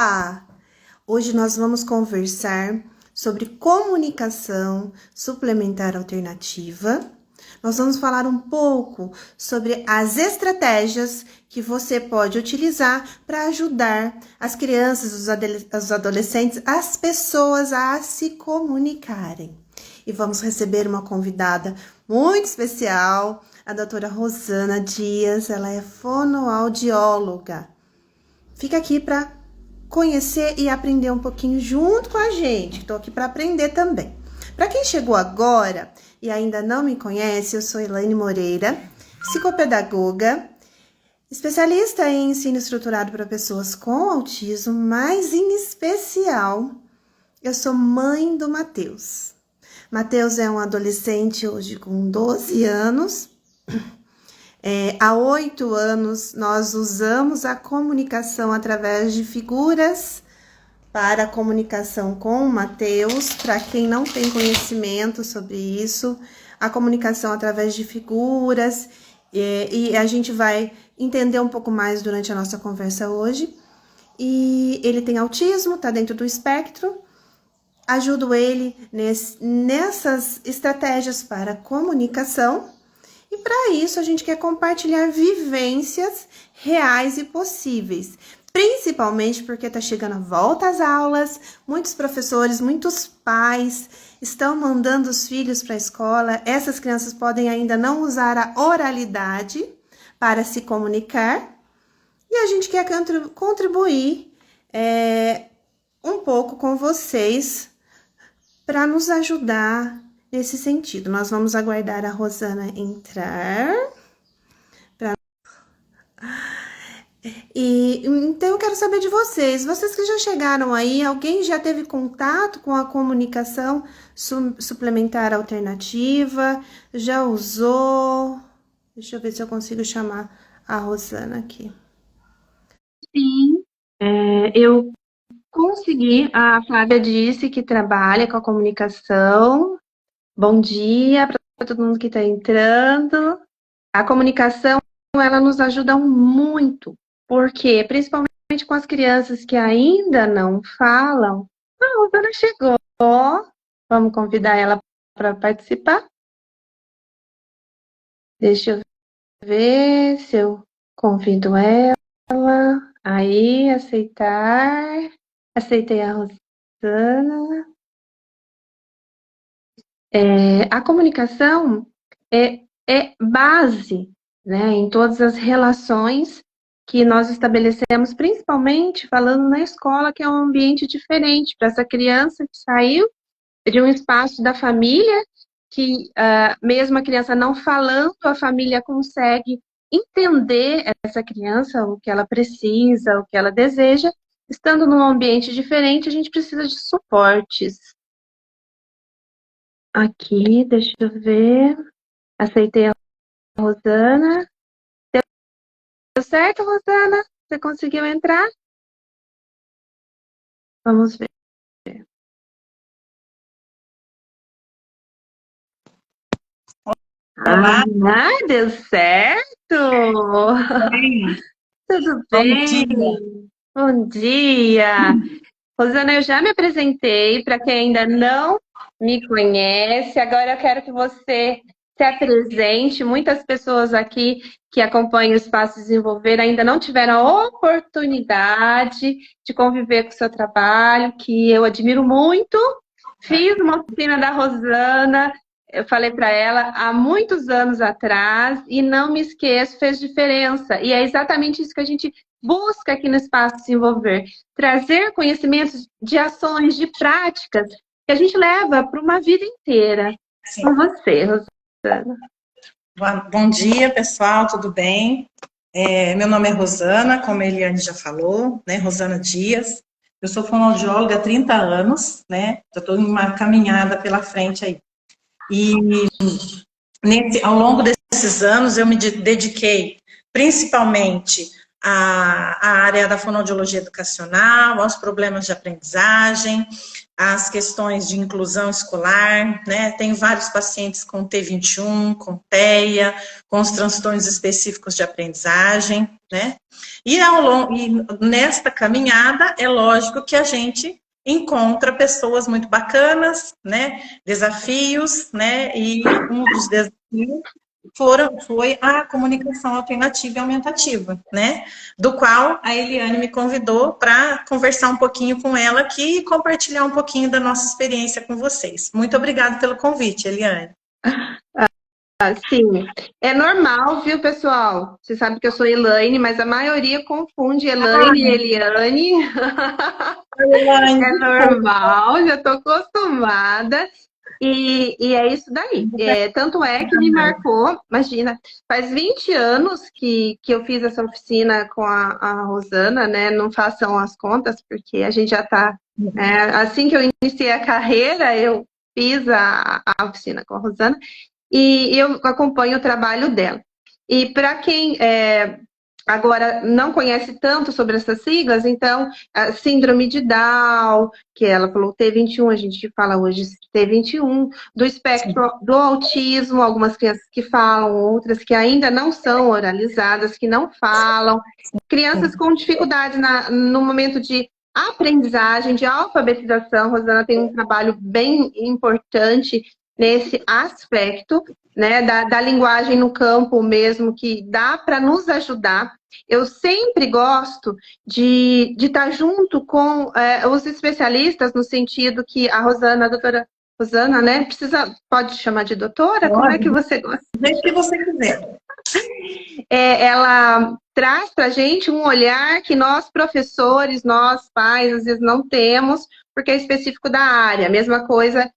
Olá! Hoje nós vamos conversar sobre comunicação suplementar alternativa. Nós vamos falar um pouco sobre as estratégias que você pode utilizar para ajudar as crianças, os adolescentes, as pessoas a se comunicarem. E vamos receber uma convidada muito especial, a doutora Rosana Dias. Ela é fonoaudióloga. Fica aqui para conhecer e aprender um pouquinho junto com a gente. Estou aqui para aprender também. Para quem chegou agora e ainda não me conhece, eu sou Elaine Moreira, psicopedagoga, especialista em ensino estruturado para pessoas com autismo, mas em especial, eu sou mãe do Matheus. Matheus é um adolescente hoje com 12 anos. Há 8 anos, nós usamos a comunicação através de figuras para a comunicação com o Matheus. Para quem não tem conhecimento sobre isso, a comunicação através de figuras, e a gente vai entender um pouco mais durante a nossa conversa hoje. E ele tem autismo, está dentro do espectro. Ajudo ele nessas estratégias para comunicação. E para isso, a gente quer compartilhar vivências reais e possíveis. Principalmente porque está chegando a volta às aulas, muitos professores, muitos pais estão mandando os filhos para a escola. Essas crianças podem ainda não usar a oralidade para se comunicar. E a gente quer contribuir um pouco com vocês para nos ajudar nesse sentido. Nós vamos aguardar a Rosana entrar. Então eu quero saber de vocês que já chegaram aí, alguém já teve contato com a comunicação suplementar alternativa? Já usou? Deixa eu ver se eu consigo chamar a Rosana aqui. Sim, eu consegui. A Flávia disse que trabalha com a comunicação. Bom dia para todo mundo que está entrando. A comunicação, ela nos ajuda muito, porque principalmente com as crianças que ainda não falam. A Rosana chegou. Vamos convidar ela para participar. Deixa eu ver se eu convido ela. Aí, aceitar. Aceitei a Rosana. A comunicação é base, né, em todas as relações que nós estabelecemos, principalmente falando na escola, que é um ambiente diferente para essa criança que saiu de um espaço da família, que mesmo a criança não falando, a família consegue entender essa criança, o que ela precisa, o que ela deseja. Estando num ambiente diferente, a gente precisa de suportes. Aqui, deixa eu ver. Aceitei a Rosana. Deu certo, Rosana? Você conseguiu entrar? Vamos ver. Olá, Deu certo! bem? Tudo Bom bem? dia. Bom dia! Rosana, eu já me apresentei para quem ainda não me conhece. Agora eu quero que você se apresente. Muitas pessoas aqui que acompanham o Espaço Desenvolver ainda não tiveram a oportunidade de conviver com o seu trabalho, que eu admiro muito. Fiz uma oficina da Rosana, eu falei para ela há muitos anos atrás e não me esqueço, fez diferença. E é exatamente isso que a gente busca aqui no Espaço Desenvolver. Trazer conhecimentos de ações, de práticas, que a gente leva para uma vida inteira. Sim. Com você, Rosana. Bom dia, pessoal, tudo bem? Meu nome é Rosana, como a Eliane já falou, né? Rosana Dias. Eu sou fonoaudióloga há 30 anos, né? Já estou em uma caminhada pela frente aí. E ao longo desses anos eu me dediquei principalmente a área da fonoaudiologia educacional, aos problemas de aprendizagem, as questões de inclusão escolar, né? Tenho vários pacientes com T21, com TEA, com os transtornos específicos de aprendizagem, né? E nesta caminhada, é lógico que a gente encontra pessoas muito bacanas, né? Desafios, né? E um dos desafios foi a comunicação alternativa e aumentativa, né? Do qual a Eliane me convidou para conversar um pouquinho com ela aqui e compartilhar um pouquinho da nossa experiência com vocês. Muito obrigada pelo convite, Eliane. Sim, é normal, viu, pessoal? Você sabe que eu sou Elaine, mas a maioria confunde Elaine e Eliane. É normal, já estou acostumada. E é isso daí. Tanto é que me marcou, imagina, faz 20 anos que eu fiz essa oficina com a Rosana, né? Não façam as contas, porque a gente já está... assim que eu iniciei a carreira, eu fiz a oficina com a Rosana e eu acompanho o trabalho dela. E para quem agora não conhece tanto sobre essas siglas, então, a síndrome de Down, que ela falou T21, a gente fala hoje T21, do espectro do autismo, algumas crianças que falam, outras que ainda não são oralizadas, que não falam, crianças com dificuldades no momento de aprendizagem, de alfabetização. Rosana tem um trabalho bem importante nesse aspecto, né, da linguagem no campo mesmo, que dá para nos ajudar. Eu sempre gosto de estar junto com os especialistas, no sentido que a Rosana, a doutora Rosana, né, pode chamar de doutora? Como é que você gosta? Do jeito que você quiser. Ela traz para a gente um olhar que nós, professores, nós, pais, às vezes não temos, porque é específico da área. A mesma coisa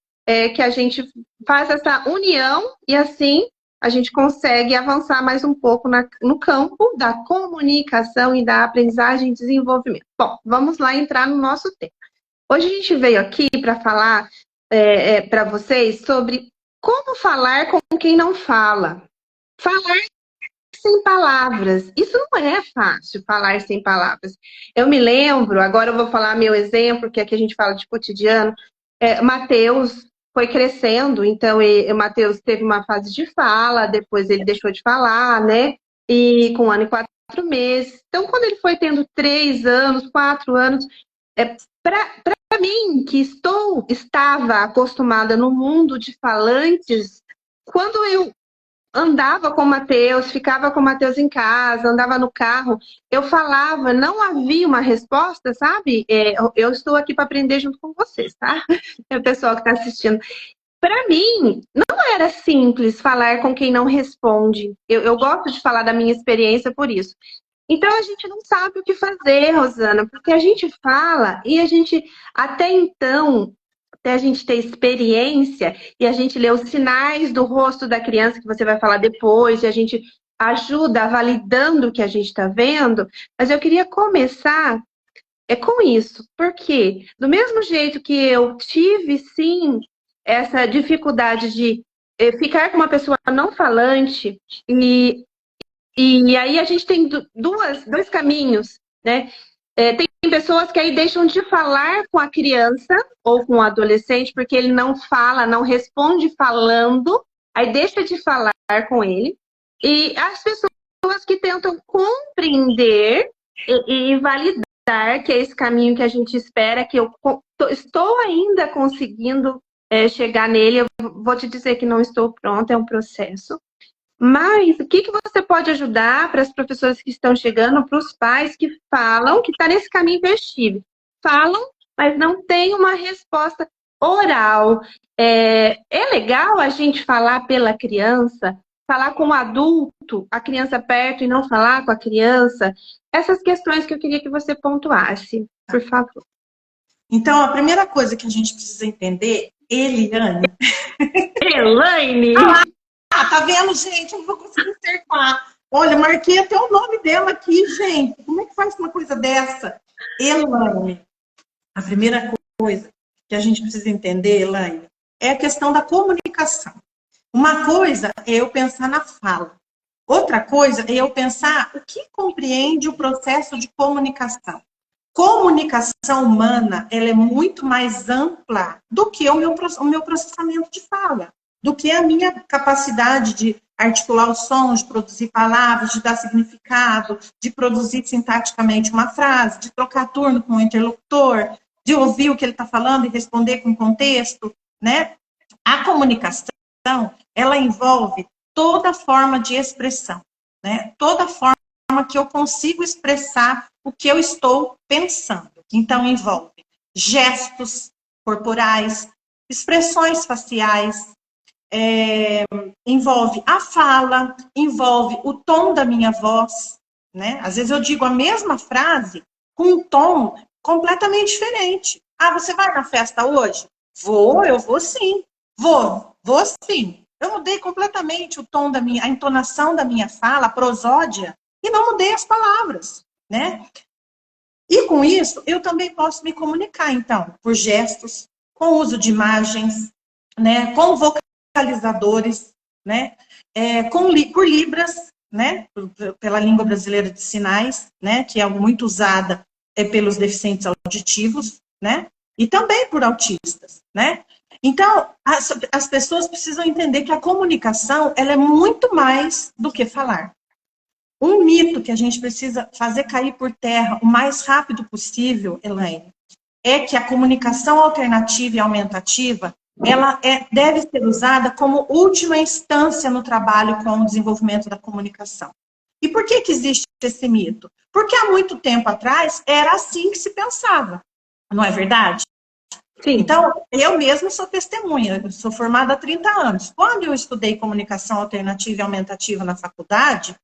que a gente faz essa união e assim a gente consegue avançar mais um pouco no campo da comunicação e da aprendizagem e desenvolvimento. Bom, vamos lá entrar no nosso tema. Hoje a gente veio aqui para falar para vocês sobre como falar com quem não fala. Falar sem palavras. Isso não é fácil, falar sem palavras. Eu me lembro, agora eu vou falar meu exemplo, que aqui a gente fala de cotidiano. Mateus foi crescendo, então o Mateus teve uma fase de fala, depois ele deixou de falar, né? E com 1 ano e 4 meses. Então, quando ele foi tendo 3 anos, 4 anos, para mim, que estava acostumada no mundo de falantes, quando eu andava com o Mateus, ficava com o Mateus em casa, andava no carro, eu falava, não havia uma resposta, sabe? Eu estou aqui para aprender junto com vocês, tá? É o pessoal que está assistindo. Para mim, não era simples falar com quem não responde. Eu gosto de falar da minha experiência por isso. Então, a gente não sabe o que fazer, Rosana, porque a gente fala e a gente, até então, até a gente ter experiência e a gente lê os sinais do rosto da criança, que você vai falar depois, e a gente ajuda validando o que a gente está vendo, mas eu queria começar com isso, porque do mesmo jeito que eu tive, sim, essa dificuldade de ficar com uma pessoa não falante, e aí a gente tem dois caminhos, né? Tem pessoas que aí deixam de falar com a criança ou com o adolescente porque ele não fala, não responde falando, aí deixa de falar com ele. E as pessoas que tentam compreender e validar que é esse caminho que a gente espera, que eu estou ainda conseguindo chegar nele. Eu vou te dizer que não estou pronta, é um processo. Mas o que você pode ajudar para as professoras que estão chegando, para os pais que falam que está nesse caminho invertível? Falam, mas não tem uma resposta oral. É legal a gente falar pela criança, falar com o adulto, a criança perto e não falar com a criança? Essas questões que eu queria que você pontuasse, por favor. Então, a primeira coisa que a gente precisa entender, Eliane. Elaine! Tá vendo, gente? Eu não vou conseguir acertar. Olha, marquei até o nome dela aqui, gente. Como é que faz uma coisa dessa? Elaine. A primeira coisa que a gente precisa entender, Elaine, é a questão da comunicação. Uma coisa é eu pensar na fala. Outra coisa é eu pensar o que compreende o processo de comunicação. Comunicação humana, ela é muito mais ampla do que o meu processamento de fala, do que a minha capacidade de articular os sons, de produzir palavras, de dar significado, de produzir sintaticamente uma frase, de trocar turno com o interlocutor, de ouvir o que ele está falando e responder com contexto, né? A comunicação, ela envolve toda forma de expressão, né? Toda forma que eu consigo expressar o que eu estou pensando. Então, envolve gestos corporais, expressões faciais, envolve a fala, envolve o tom da minha voz, né? Às vezes eu digo a mesma frase com um tom completamente diferente. Ah, você vai na festa hoje? Vou, eu vou sim. Vou sim. Eu mudei completamente o tom a entonação da minha fala, a prosódia, e não mudei as palavras, né? E com isso, eu também posso me comunicar, então, por gestos, com o uso de imagens, né? Com vocalizadores, né? Por libras, né? Pela língua brasileira de sinais, né? Que é muito usada pelos deficientes auditivos, né? E também por autistas, né? Então, as pessoas precisam entender que a comunicação, ela é muito mais do que falar. Um mito que a gente precisa fazer cair por terra o mais rápido possível, Elaine, é que a comunicação alternativa e aumentativa, ela deve ser usada como última instância no trabalho com o desenvolvimento da comunicação. E por que existe esse mito? Porque há muito tempo atrás era assim que se pensava, não é verdade? Sim. Então, eu mesma sou testemunha, eu sou formada há 30 anos. Quando eu estudei comunicação alternativa e aumentativa na faculdade,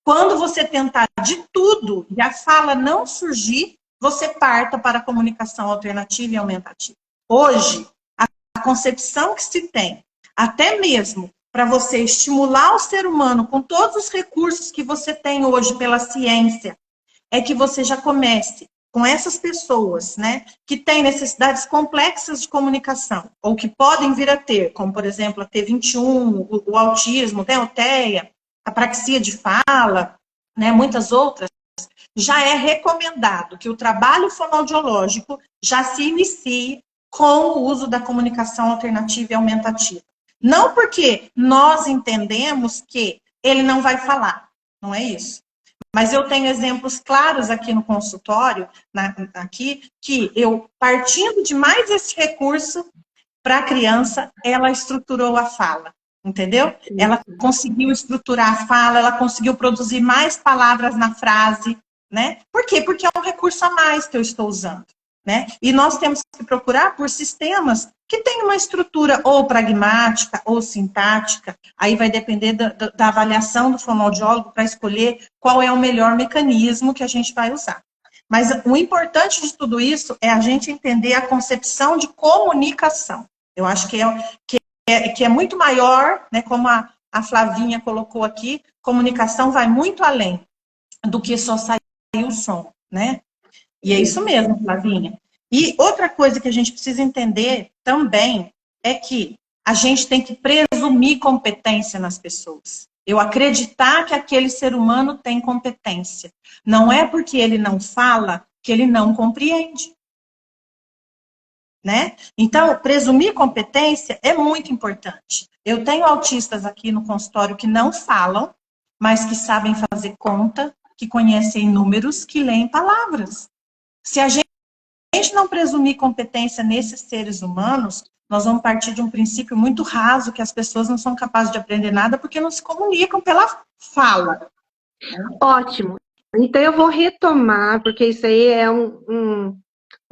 quando você tentar de tudo e a fala não surgir, você parta para a comunicação alternativa e aumentativa. Hoje, a concepção que se tem, até mesmo para você estimular o ser humano com todos os recursos que você tem hoje pela ciência, é que você já comece com essas pessoas, né, que têm necessidades complexas de comunicação, ou que podem vir a ter, como, por exemplo, a T21, o autismo, né, o TEA, a praxia de fala, né, muitas outras, já é recomendado que o trabalho fonoaudiológico já se inicie com o uso da comunicação alternativa e aumentativa. Não porque nós entendemos que ele não vai falar, não é isso. Mas eu tenho exemplos claros aqui no consultório, aqui, que eu, partindo de mais esse recurso, para a criança, ela estruturou a fala, entendeu? Ela conseguiu estruturar a fala, ela conseguiu produzir mais palavras na frase, né? Por quê? Porque é um recurso a mais que eu estou usando, né? E nós temos que procurar por sistemas que tenham uma estrutura ou pragmática ou sintática, aí vai depender da avaliação do fonoaudiólogo para escolher qual é o melhor mecanismo que a gente vai usar. Mas o importante de tudo isso é a gente entender a concepção de comunicação. Eu acho que é muito maior, né, como a Flavinha colocou aqui, comunicação vai muito além do que só sair o som, né? E é isso mesmo, Flavinha. E outra coisa que a gente precisa entender também é que a gente tem que presumir competência nas pessoas. Eu acreditar que aquele ser humano tem competência. Não é porque ele não fala que ele não compreende. Né? Então, presumir competência é muito importante. Eu tenho autistas aqui no consultório que não falam, mas que sabem fazer conta, que conhecem números, que leem palavras. Se a gente não presumir competência nesses seres humanos, nós vamos partir de um princípio muito raso, que as pessoas não são capazes de aprender nada porque não se comunicam pela fala. Ótimo. Então eu vou retomar, porque isso aí é um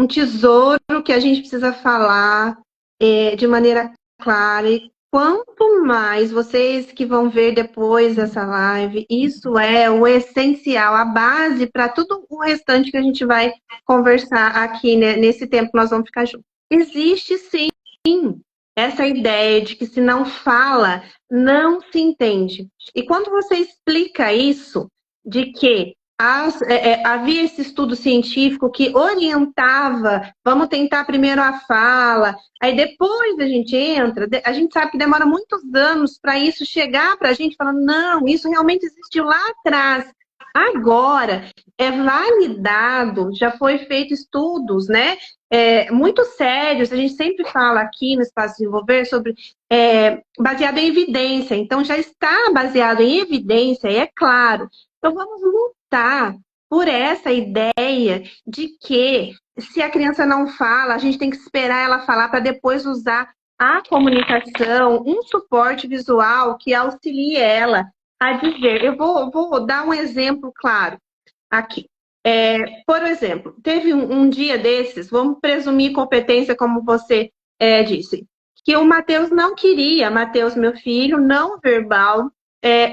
tesouro que a gente precisa falar de maneira clara. E quanto mais vocês que vão ver depois dessa live, isso é o essencial, a base para tudo o restante que a gente vai conversar aqui, né, nesse tempo que nós vamos ficar juntos. Existe sim essa ideia de que se não fala, não se entende. E quando você explica isso, de que havia esse estudo científico que orientava, vamos tentar primeiro a fala, aí depois a gente entra, a gente sabe que demora muitos anos para isso chegar para a gente, falando, não, isso realmente existiu lá atrás. Agora, é validado, já foi feito estudos, né? Muito sérios, a gente sempre fala aqui no Espaço Desenvolver sobre baseado em evidência, então já está baseado em evidência, e é claro. Então vamos lutar por essa ideia de que se a criança não fala, a gente tem que esperar ela falar para depois usar a comunicação, um suporte visual que auxilie ela a dizer. Eu vou dar um exemplo claro aqui. Por exemplo, teve um dia desses, vamos presumir competência, como você disse, que o Matheus não queria, Matheus, meu filho, não verbal,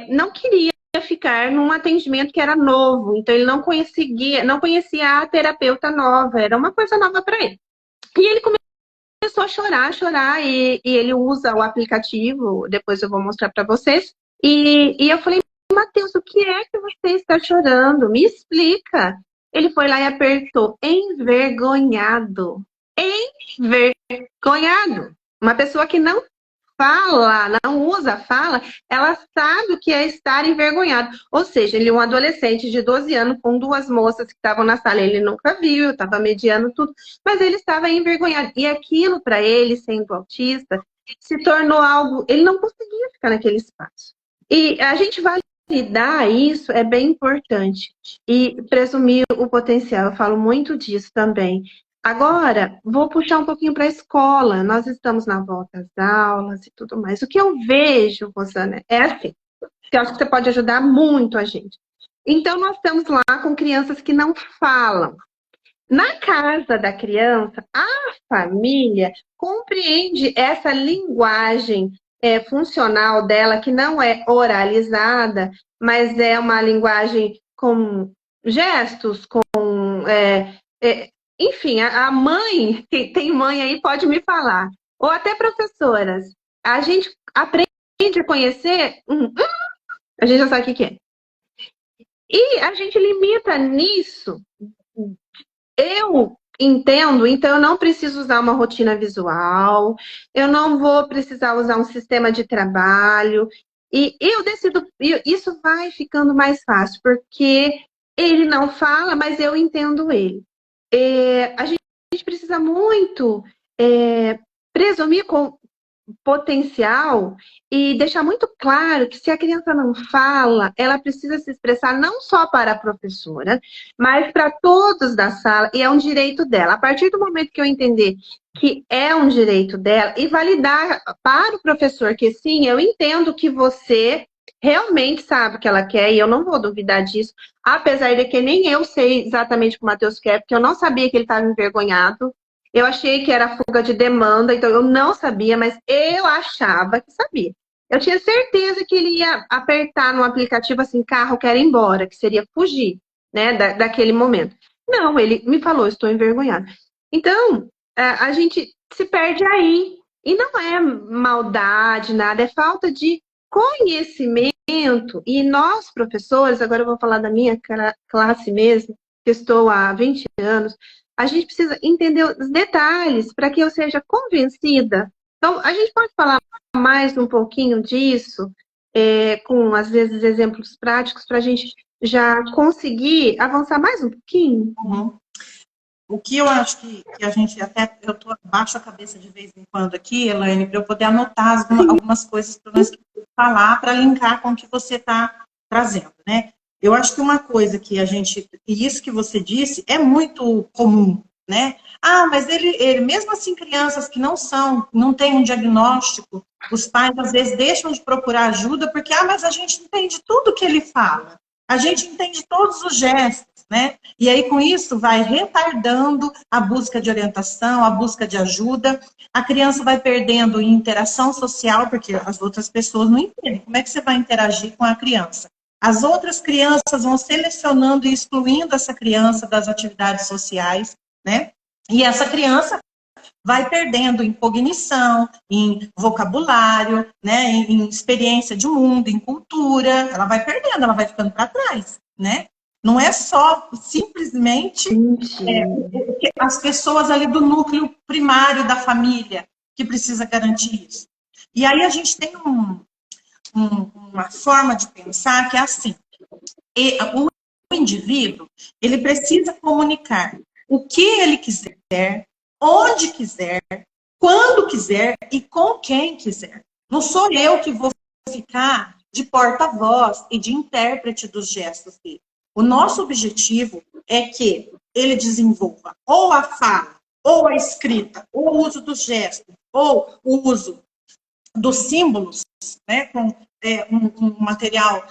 não queria ficar num atendimento que era novo, então ele não conhecia a terapeuta nova, era uma coisa nova para ele. E ele começou a chorar, e ele usa o aplicativo, depois eu vou mostrar para vocês, e eu falei, Matheus, o que é que você está chorando? Me explica. Ele foi lá e apertou, envergonhado. Envergonhado. Uma pessoa que não fala, não usa a fala, ela sabe o que é estar envergonhado. Ou seja, ele é um adolescente de 12 anos com duas moças que estavam na sala, ele nunca viu, estava mediando tudo, mas ele estava envergonhado. E aquilo, para ele, sendo autista, se tornou algo... Ele não conseguia ficar naquele espaço. E a gente validar isso é bem importante. E presumir o potencial, eu falo muito disso também. Agora, vou puxar um pouquinho para a escola. Nós estamos na volta às aulas e tudo mais. O que eu vejo, Rosana, é assim, que eu acho que você pode ajudar muito a gente. Então, nós estamos lá com crianças que não falam. Na casa da criança, a família compreende essa linguagem funcional dela, que não é oralizada, mas é uma linguagem com gestos, enfim, a mãe, quem tem mãe aí pode me falar, ou até professoras, a gente aprende a conhecer, a gente já sabe o que é. E a gente limita nisso. Eu entendo, então eu não preciso usar uma rotina visual, eu não vou precisar usar um sistema de trabalho, e eu decido, isso vai ficando mais fácil, porque ele não fala, mas eu entendo ele. A gente precisa muito presumir com potencial e deixar muito claro que se a criança não fala, ela precisa se expressar não só para a professora, mas para todos da sala, e é um direito dela. A partir do momento que eu entender que é um direito dela, e validar para o professor que sim, eu entendo que você realmente sabe o que ela quer, e eu não vou duvidar disso, apesar de que nem eu sei exatamente o que o Matheus quer, porque eu não sabia que ele estava envergonhado. Eu achei que era fuga de demanda, então eu não sabia, mas eu achava que sabia. Eu tinha certeza que ele ia apertar no aplicativo assim, carro, quero ir embora, que seria fugir, né, daquele momento. Não, ele me falou, estou envergonhado. Então, a gente se perde aí. E não é maldade, nada, é falta de conhecimento. E nós, professores, agora eu vou falar da minha classe mesmo, que estou há 20 anos, a gente precisa entender os detalhes para que eu seja convencida. Então, a gente pode falar mais um pouquinho disso, com, às vezes, exemplos práticos, para a gente já conseguir avançar mais um pouquinho? Uhum. O que eu acho que a gente até, eu baixo a cabeça de vez em quando aqui, Elaine, para eu poder anotar algumas coisas para nós falar, para linkar com o que você está trazendo, né? Eu acho que uma coisa que e isso que você disse é muito comum, né? Ah, mas ele mesmo assim, crianças que não têm um diagnóstico, os pais às vezes deixam de procurar ajuda porque, mas a gente entende tudo que ele fala, a gente entende todos os gestos, né? E aí com isso vai retardando a busca de orientação, a busca de ajuda, a criança vai perdendo em interação social, porque as outras pessoas não entendem. Como é que você vai interagir com a criança? As outras crianças vão selecionando e excluindo essa criança das atividades sociais, né? E essa criança vai perdendo em cognição, em vocabulário, né? Em experiência de mundo, em cultura. Ela vai perdendo, ela vai ficando para trás, né? Não é só simplesmente as pessoas ali do núcleo primário da família que precisa garantir isso. E aí a gente tem uma forma de pensar que é assim, o indivíduo, ele precisa comunicar o que ele quiser, onde quiser, quando quiser e com quem quiser. Não sou eu que vou ficar de porta-voz e de intérprete dos gestos dele. O nosso objetivo é que ele desenvolva ou a fala, ou a escrita, ou o uso dos gestos, ou o uso dos símbolos, né, com um material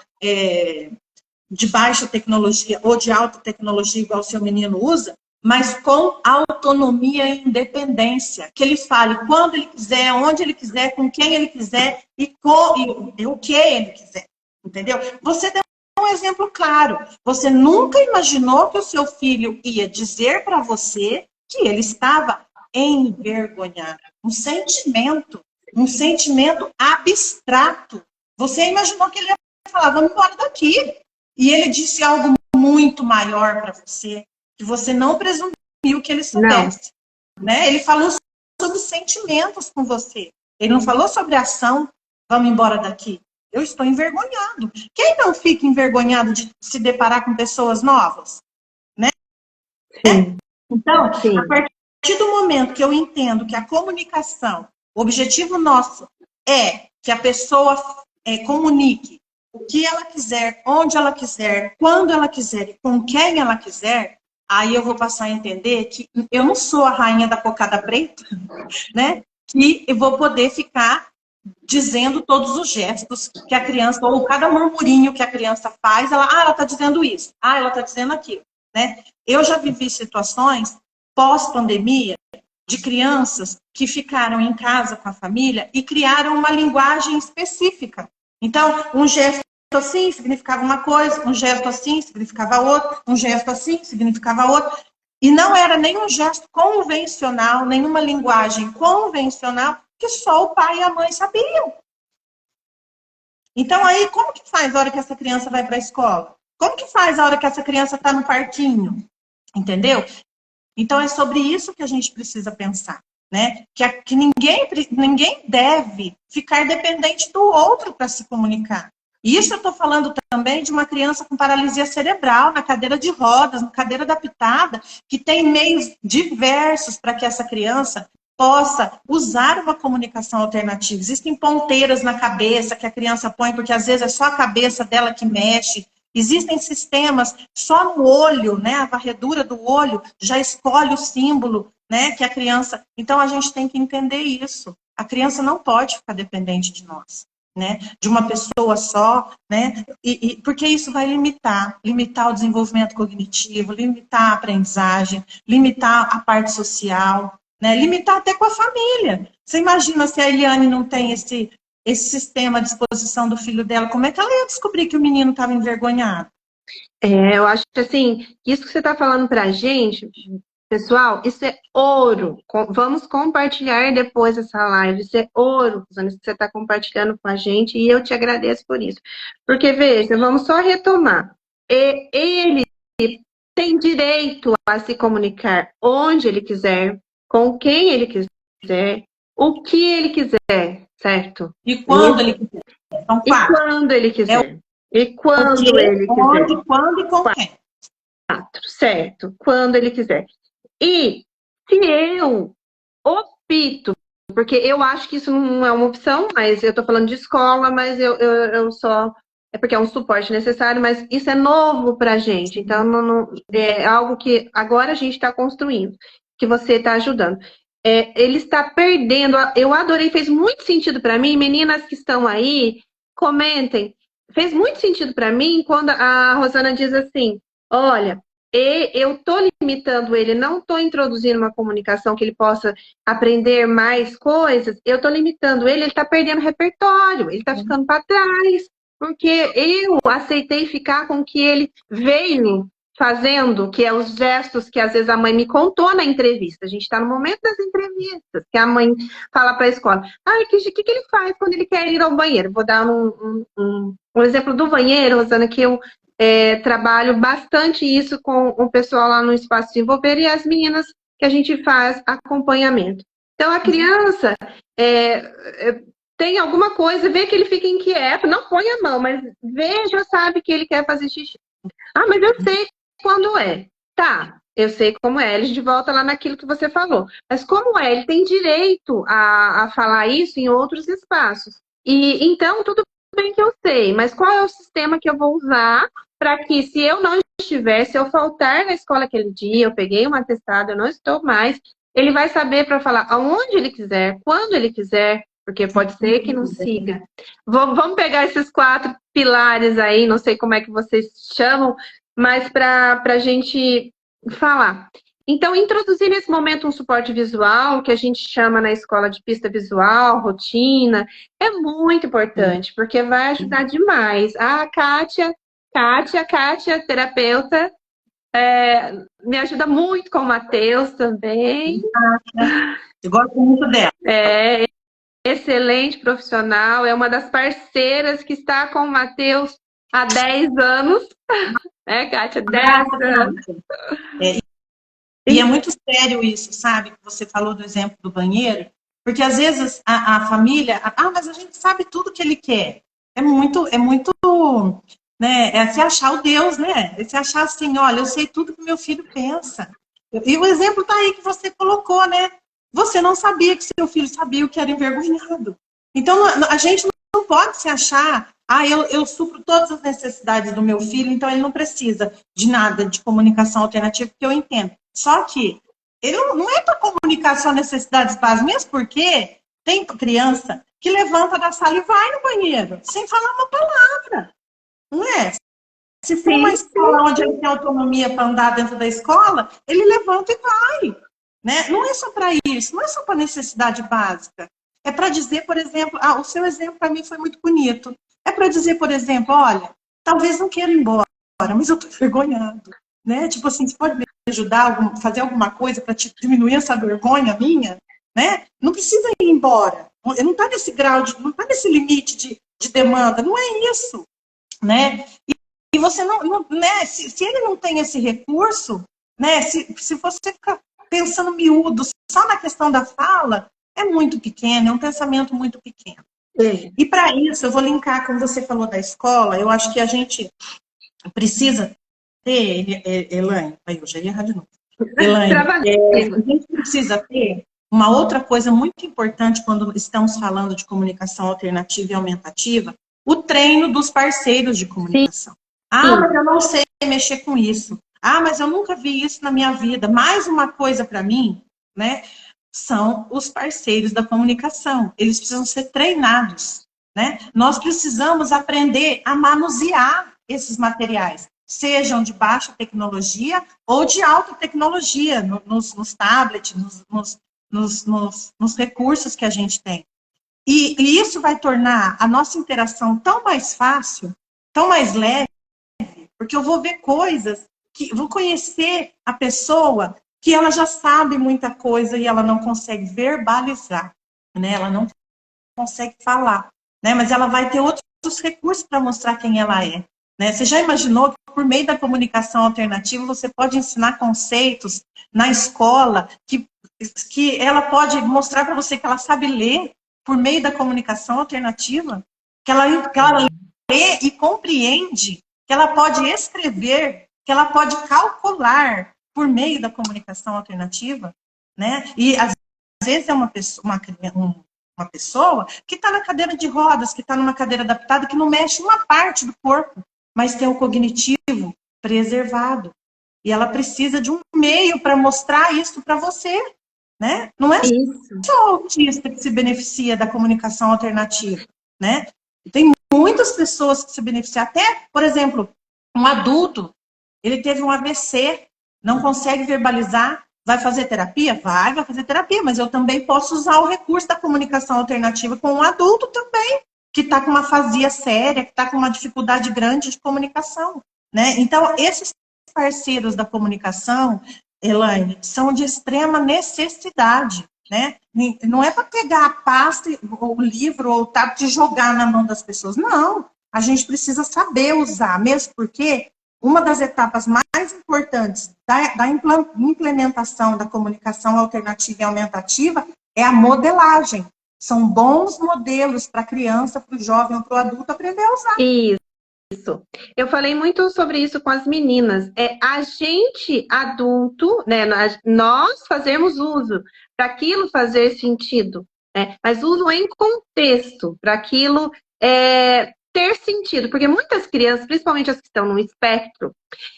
de baixa tecnologia ou de alta tecnologia, igual o seu menino usa, mas com autonomia e independência. Que ele fale quando ele quiser, onde ele quiser, com quem ele quiser e o que ele quiser. Entendeu? Você deu um exemplo claro. Você nunca imaginou que o seu filho ia dizer para você que ele estava envergonhado. Um sentimento abstrato. Você imaginou que ele ia falar, vamos embora daqui. E ele disse algo muito maior para você, que você não presumiu que ele soubesse. Né? Ele falou sobre sentimentos com você. Ele não falou sobre ação, vamos embora daqui. Eu estou envergonhado. Quem não fica envergonhado de se deparar com pessoas novas? Né? Então, a partir do momento que eu entendo que a comunicação, o objetivo nosso é que a pessoa comunique o que ela quiser, onde ela quiser, quando ela quiser e com quem ela quiser, aí eu vou passar a entender que eu não sou a rainha da cocada preta, né? Que eu vou poder ficar dizendo todos os gestos que a criança, ou cada murmurinho que a criança faz, ela está dizendo isso, ela está dizendo aquilo, né? Eu já vivi situações pós-pandemia de crianças que ficaram em casa com a família e criaram uma linguagem específica. Então, um gesto assim significava uma coisa, um gesto assim significava outro, um gesto assim significava outro. E não era nenhum gesto convencional, nenhuma linguagem convencional que só o pai e a mãe sabiam. Então, aí, como que faz a hora que essa criança vai para a escola? Como que faz a hora que essa criança está no parquinho? Entendeu? Então, é sobre isso que a gente precisa pensar. Né? Que ninguém deve ficar dependente do outro para se comunicar. E isso eu estou falando também de uma criança com paralisia cerebral, na cadeira de rodas, na cadeira adaptada, que tem meios diversos para que essa criança possa usar uma comunicação alternativa. Existem ponteiras na cabeça que a criança põe, porque às vezes é só a cabeça dela que mexe. Existem sistemas só no olho, né? A varredura do olho já escolhe o símbolo, né? Que a criança... Então, a gente tem que entender isso. A criança não pode ficar dependente de nós, né? De uma pessoa só, né? Porque isso vai limitar o desenvolvimento cognitivo, limitar a aprendizagem, limitar a parte social, né? Limitar até com a família. Você imagina se a Eliane não tem esse sistema à disposição do filho dela, como é que ela ia descobrir que o menino estava envergonhado? Eu acho que assim, isso que você está falando para a gente, pessoal, isso é ouro. Vamos compartilhar depois essa live. Isso é ouro, que você está compartilhando com a gente, e eu te agradeço por isso. Porque, veja, vamos só retomar. Ele tem direito a se comunicar onde ele quiser, com quem ele quiser, o que ele quiser, certo? E quando ele quiser. Então, e quando ele quiser. E quando ele quiser. Onde, quando e com quem. Certo, quando ele quiser. E se eu opto, porque eu acho que isso não é uma opção, mas eu estou falando de escola, mas eu só... É porque é um suporte necessário, mas isso é novo para a gente. Então, não, é algo que agora a gente está construindo, que você está ajudando. Ele está perdendo... Eu adorei, fez muito sentido para mim. Meninas que estão aí, comentem. Fez muito sentido para mim quando a Rosana diz assim, olha, eu estou limitando ele, não estou introduzindo uma comunicação que ele possa aprender mais coisas, eu estou limitando ele está perdendo repertório, ele está ficando para trás, porque eu aceitei ficar com o que ele veio fazendo, que é os gestos que às vezes a mãe me contou na entrevista. A gente está no momento das entrevistas, que a mãe fala para a escola, o que ele faz quando ele quer ir ao banheiro? Vou dar um exemplo do banheiro, Rosana, que eu trabalho bastante isso com o pessoal lá no Espaço Desenvolver e as meninas que a gente faz acompanhamento. Então, a criança tem alguma coisa, vê que ele fica inquieto, não põe a mão, mas vê, já sabe que ele quer fazer xixi. Ah, mas eu sei quando é. Tá, eu sei como é. Ele de volta lá naquilo que você falou. Mas como é? Ele tem direito a falar isso em outros espaços. E então, tudo bem que eu sei, mas qual é o sistema que eu vou usar para que, se eu não estiver, se eu faltar na escola aquele dia, eu peguei um atestado, eu não estou mais, ele vai saber para falar aonde ele quiser, quando ele quiser, porque pode ser que não siga. Vamos pegar esses 4 pilares aí, não sei como é que vocês chamam, mas para a gente falar. Então, introduzir nesse momento um suporte visual, que a gente chama na escola de pista visual, rotina, é muito importante, porque vai ajudar demais. A Kátia, terapeuta, me ajuda muito com o Matheus também. Eu gosto muito dela. Excelente profissional, é uma das parceiras que está com o Matheus há 10 anos. Kátia? 10 anos. E é muito sério isso, sabe? Que você falou do exemplo do banheiro, porque às vezes a família, mas a gente sabe tudo que ele quer. É muito, né? É se achar o Deus, né? É se achar assim, olha, eu sei tudo que meu filho pensa. E o exemplo tá aí que você colocou, né? Você não sabia que seu filho sabia o que era envergonhado. Então, a gente não pode se achar, eu supro todas as necessidades do meu filho, então ele não precisa de nada de comunicação alternativa, porque eu entendo. Só que ele não é para comunicar só necessidades básicas, mesmo porque tem criança que levanta da sala e vai no banheiro, sem falar uma palavra. Não é? Se for uma escola onde ele tem autonomia para andar dentro da escola, ele levanta e vai. Né? Não é só para isso, não é só para necessidade básica. É para dizer, por exemplo, o seu exemplo para mim foi muito bonito. É para dizer, por exemplo, olha, talvez não queira ir embora, mas eu estou envergonhado. Né? Tipo assim, você pode me ajudar, fazer alguma coisa para diminuir essa vergonha minha? Né? Não precisa ir embora. Não está nesse grau, não está nesse limite de demanda. Não é isso. Né? E você não né? Se ele não tem esse recurso, né? Se você ficar pensando miúdo só na questão da fala, é muito pequeno, é um pensamento muito pequeno. E para isso, eu vou linkar, como você falou da escola, eu acho que a gente precisa ter, Elaine, eu já ia errar de novo. Elaine, a gente precisa ter uma outra coisa muito importante quando estamos falando de comunicação alternativa e aumentativa, o treino dos parceiros de comunicação. Mas eu não sei mexer com isso. Mas eu nunca vi isso na minha vida. Mais uma coisa para mim, né, são os parceiros da comunicação. Eles precisam ser treinados, né? Nós precisamos aprender a manusear esses materiais, sejam de baixa tecnologia ou de alta tecnologia, nos tablets, nos recursos que a gente tem. E isso vai tornar a nossa interação tão mais fácil, tão mais leve, porque eu vou ver coisas vou conhecer a pessoa que ela já sabe muita coisa e ela não consegue verbalizar, né? Ela não consegue falar, né? Mas ela vai ter outros recursos para mostrar quem ela é, né? Você já imaginou que por meio da comunicação alternativa você pode ensinar conceitos na escola que ela pode mostrar para você que ela sabe ler por meio da comunicação alternativa, que ela lê e compreende, que ela pode escrever, que ela pode calcular por meio da comunicação alternativa, né? E às vezes é uma pessoa que está na cadeira de rodas, que está numa cadeira adaptada, que não mexe uma parte do corpo, mas tem o cognitivo preservado. E ela precisa de um meio para mostrar isso para você, né? Não é só o autista que se beneficia da comunicação alternativa, né? Tem muitas pessoas que se beneficiam, até, por exemplo, um adulto, ele teve um AVC, não consegue verbalizar, vai fazer terapia? Vai fazer terapia, mas eu também posso usar o recurso da comunicação alternativa com um adulto também, que está com uma afasia séria, que está com uma dificuldade grande de comunicação, né? Então, esses parceiros da comunicação, Elaine, são de extrema necessidade, né? Não é para pegar a pasta, ou o livro, ou o tablet e jogar na mão das pessoas, não. a gente precisa saber usar, mesmo porque uma das etapas mais importantes da implementação da comunicação alternativa e aumentativa é a modelagem. São bons modelos para a criança, para o jovem ou para o adulto aprender a usar. Isso. Eu falei muito sobre isso com as meninas. É a gente adulto, né? Nós fazermos uso para aquilo fazer sentido, né? Mas uso em contexto, para aquilo ter sentido. Porque muitas crianças, principalmente as que estão no espectro,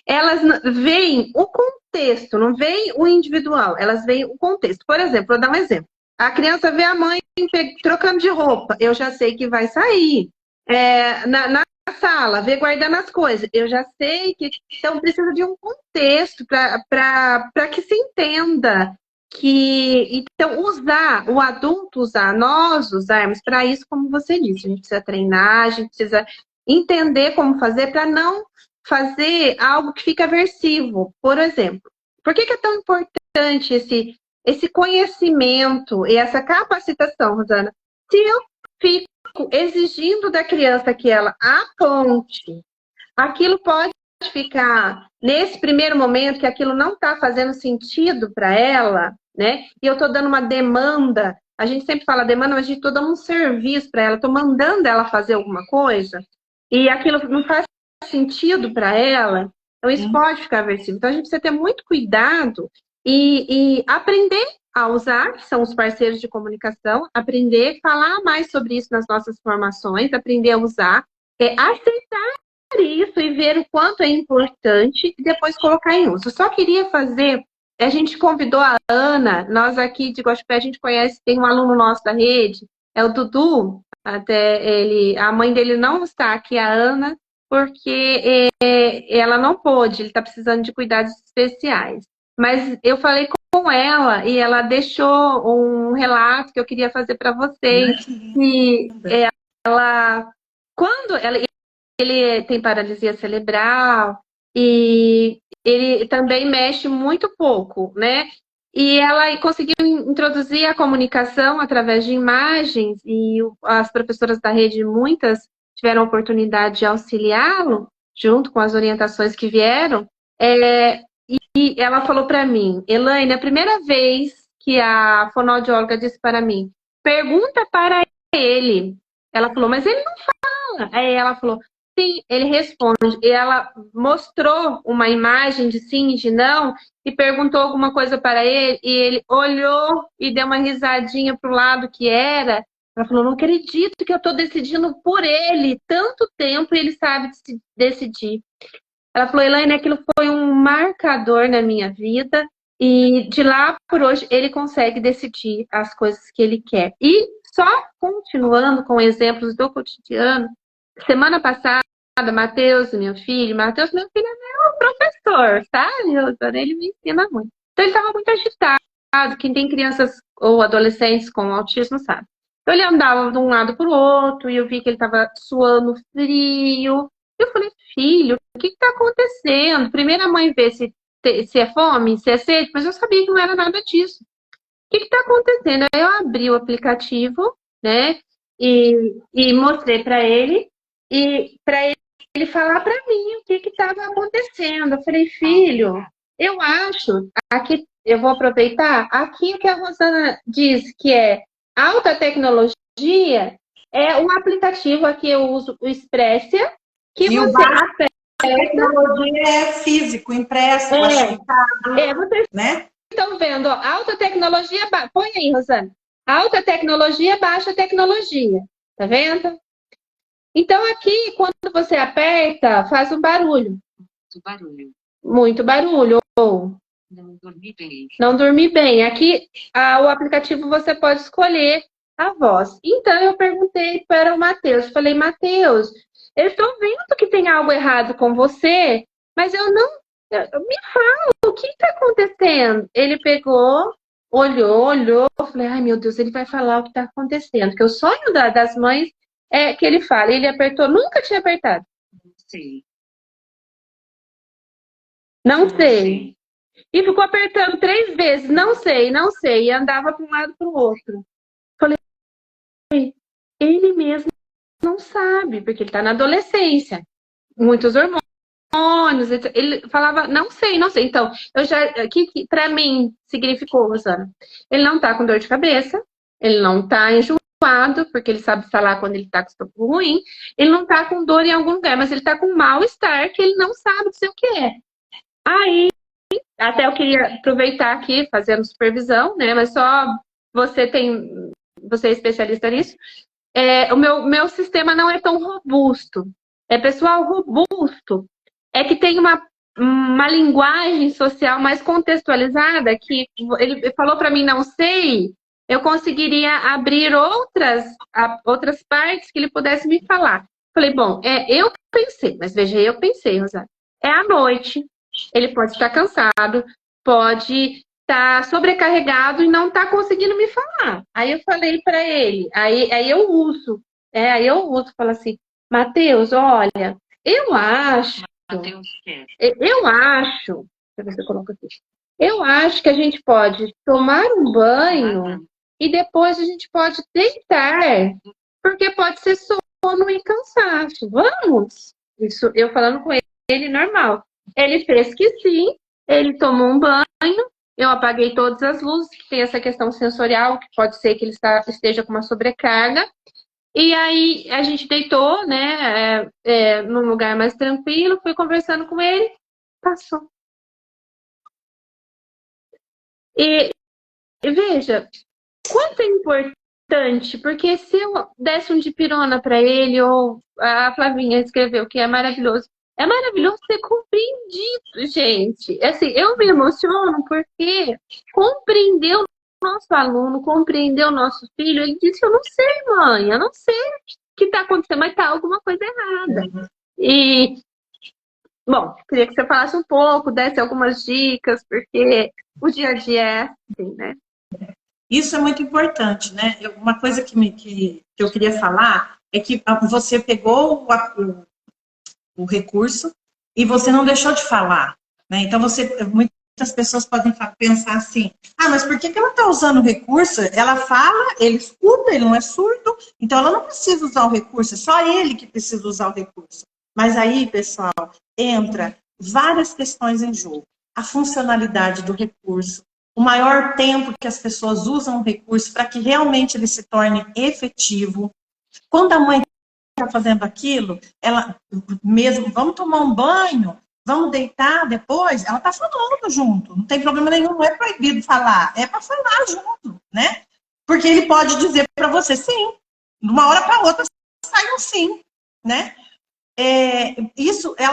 elas veem o contexto, não veem o individual, elas veem o contexto. Por exemplo, vou dar um exemplo. A criança vê a mãe trocando de roupa, eu já sei que vai sair. Na sala, vê guardando as coisas, eu já sei que... Então, precisa de um contexto para que se entenda que... Então, o adulto usar, nós usarmos para isso, como você disse, a gente precisa treinar, a gente precisa entender como fazer para não fazer algo que fica aversivo. Por exemplo, por que é tão importante esse conhecimento e essa capacitação, Rosana? Se eu fico exigindo da criança que ela aponte, aquilo pode ficar, nesse primeiro momento, que aquilo não está fazendo sentido para ela, né? E eu estou dando uma demanda, a gente sempre fala demanda, mas a gente está dando um serviço para ela, estou mandando ela fazer alguma coisa, e aquilo não faz sentido para ela, então isso pode ficar aversivo. Então a gente precisa ter muito cuidado e aprender a usar, que são os parceiros de comunicação, aprender a falar mais sobre isso nas nossas formações, aprender a usar, aceitar isso e ver o quanto é importante e depois colocar em uso. Eu só queria fazer, a gente convidou a Ana, nós aqui de Guaxupé, a gente conhece, tem um aluno nosso da rede, é o Dudu, a mãe dele não está aqui, a Ana, porque ela não pôde, ele está precisando de cuidados especiais. Mas eu falei com ela e ela deixou um relato que eu queria fazer para vocês. Que ele tem paralisia cerebral e ele também mexe muito pouco, né? E ela conseguiu introduzir a comunicação através de imagens e as professoras da rede, muitas tiveram a oportunidade de auxiliá-lo, junto com as orientações que vieram. E ela falou para mim, Elaine, a primeira vez que a fonoaudióloga disse para mim, pergunta para ele. Ela falou, mas ele não fala. Aí ela falou, sim, ele responde. E ela mostrou uma imagem de sim e de não e perguntou alguma coisa para ele e ele olhou e deu uma risadinha para o lado que era. Ela falou, não acredito que eu estou decidindo por ele tanto tempo e ele sabe decidir. Ela falou, Elaine, aquilo foi um marcador na minha vida e de lá por hoje ele consegue decidir as coisas que ele quer. E só continuando com exemplos do cotidiano, semana passada, Matheus é meu filho é meu professor, sabe? Ele me ensina muito. Então ele estava muito agitado, quem tem crianças ou adolescentes com autismo sabe. Então ele andava de um lado para o outro e eu vi que ele estava suando frio. Eu falei, filho, o que está acontecendo? Primeiro a mãe vê se é fome, se é sede, mas eu sabia que não era nada disso. O que está acontecendo? Aí eu abri o aplicativo, né, e mostrei para ele, e para ele falar para mim o que estava acontecendo. Eu falei, filho, eu acho, aqui eu vou aproveitar, aqui o que a Rosana diz que é alta tecnologia, é um aplicativo, aqui eu uso o Expressia, que e você aperta. A tecnologia é físico, impresso, vocês né? estão vendo, ó, alta tecnologia, põe aí, Rosana. Alta tecnologia, baixa tecnologia. Tá vendo? Então aqui, quando você aperta, faz um barulho. Muito barulho. Muito barulho. Ou Não dormi bem. não dormir bem. Aqui, o aplicativo você pode escolher a voz. Então eu perguntei para o Matheus, falei, Matheus, eu estou vendo que tem algo errado com você, mas eu não... Me fala, o que está acontecendo? Ele pegou, olhou, falei, ai meu Deus, ele vai falar o que está acontecendo. Porque o sonho das mães é que ele fale. Ele apertou, nunca tinha apertado. Não sei. Não sei. E ficou apertando 3 vezes, não sei. E andava para um lado para o outro. Falei, ele mesmo não sabe, porque ele está na adolescência. Muitos hormônios, etc. Ele falava, não sei, não sei. Então, que para mim significou, Rosana? Ele não está com dor de cabeça, ele não está enjoado, porque ele sabe falar quando ele está com estômago ruim, ele não está com dor em algum lugar, mas ele está com mal-estar que ele não sabe dizer o que é. Aí, até eu queria aproveitar aqui, fazendo supervisão, né? Mas só você é especialista nisso. O meu sistema não é tão robusto. Pessoal, robusto é que tem uma linguagem social mais contextualizada, que ele falou para mim, não sei, eu conseguiria abrir outras partes que ele pudesse me falar. Falei, bom, eu pensei, mas veja, eu pensei, Rosário, é à noite, ele pode estar cansado, pode estar sobrecarregado e não está conseguindo me falar. Aí eu falei para ele, aí eu uso, falo assim, Matheus, olha, eu acho, Matheus quer. deixa eu ver se eu coloco aqui. Eu acho que a gente pode tomar um banho e depois a gente pode deitar, porque pode ser sono e cansaço. Vamos? Isso eu falando com ele normal. Ele fez que sim, ele tomou um banho, eu apaguei todas as luzes, que tem essa questão sensorial, que pode ser que ele esteja com uma sobrecarga. E aí a gente deitou, né, num lugar mais tranquilo, fui conversando com ele, passou. E veja, quanto é importante, porque se eu desse um dipirona para ele, ou a Flavinha escreveu que é maravilhoso ser compreendido, gente. Assim, eu me emociono porque compreender o nosso aluno, compreender o nosso filho, ele disse, eu não sei, mãe, eu não sei o que está acontecendo, mas está alguma coisa errada. E, bom, queria que você falasse um pouco, desse algumas dicas, porque o dia a dia é assim, né? Isso é muito importante, né? Uma coisa que eu queria falar é que você pegou o recurso e você não deixou de falar, né? Então, muitas pessoas podem pensar assim, mas por que ela está usando o recurso? Ela fala, ele escuta, ele não é surdo, então ela não precisa usar o recurso, é só ele que precisa usar o recurso. Mas aí, pessoal, entra várias questões em jogo. A funcionalidade do recurso, o maior tempo que as pessoas usam o recurso para que realmente ele se torne efetivo. Quando a mãe está fazendo aquilo, ela mesmo, vamos tomar um banho, vamos deitar depois, ela está falando junto, não tem problema nenhum, não é proibido falar, é para falar junto, né? Porque ele pode dizer para você sim, de uma hora para outra sai um sim, né?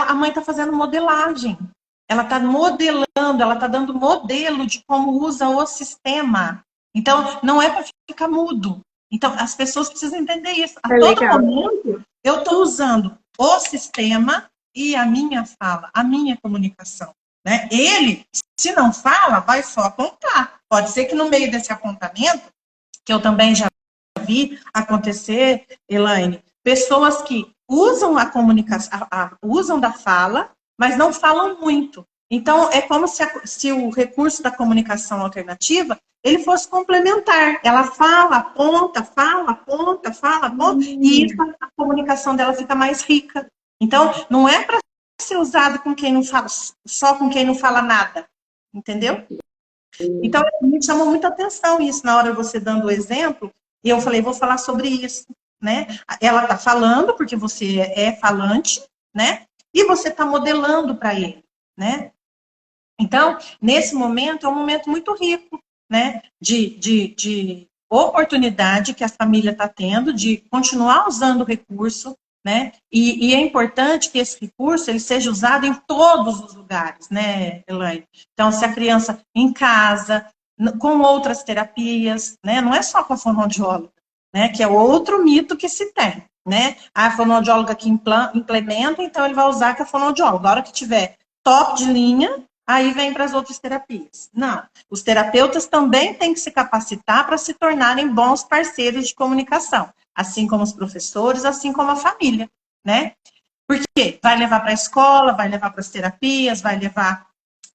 A mãe está fazendo modelagem, ela está modelando, ela está dando modelo de como usa o sistema. Então, não é para ficar mudo. Então, as pessoas precisam entender isso. A todo momento, eu estou usando o sistema e a minha fala, a minha comunicação. Né? Ele, se não fala, vai só apontar. Pode ser que no meio desse apontamento, que eu também já vi acontecer, Elaine, pessoas que usam a comunicação, usam da fala, mas não falam muito. Então, é como se o recurso da comunicação alternativa, ele fosse complementar. Ela fala, aponta, e isso, a comunicação dela fica mais rica. Então, não é para ser usado com quem não fala, só com quem não fala nada. Entendeu? Então, me chamou muita atenção isso na hora de você dando o exemplo, e eu falei, vou falar sobre isso, né? Ela está falando, porque você é falante, né? E você está modelando para ele, né? Então, nesse momento, é um momento muito rico, né? De oportunidade que a família está tendo de continuar usando o recurso, né? E é importante que esse recurso ele seja usado em todos os lugares, né, Elaine? Então, se a criança em casa, com outras terapias, né? Não é só com a fonoaudióloga, né? Que é outro mito que se tem, né? A fonoaudióloga que implementa, então ele vai usar com a fonoaudióloga. A hora que tiver top de linha, aí vem para as outras terapias. Não, os terapeutas também têm que se capacitar para se tornarem bons parceiros de comunicação, assim como os professores, assim como a família, né? Porque vai levar para a escola, vai levar para as terapias, vai levar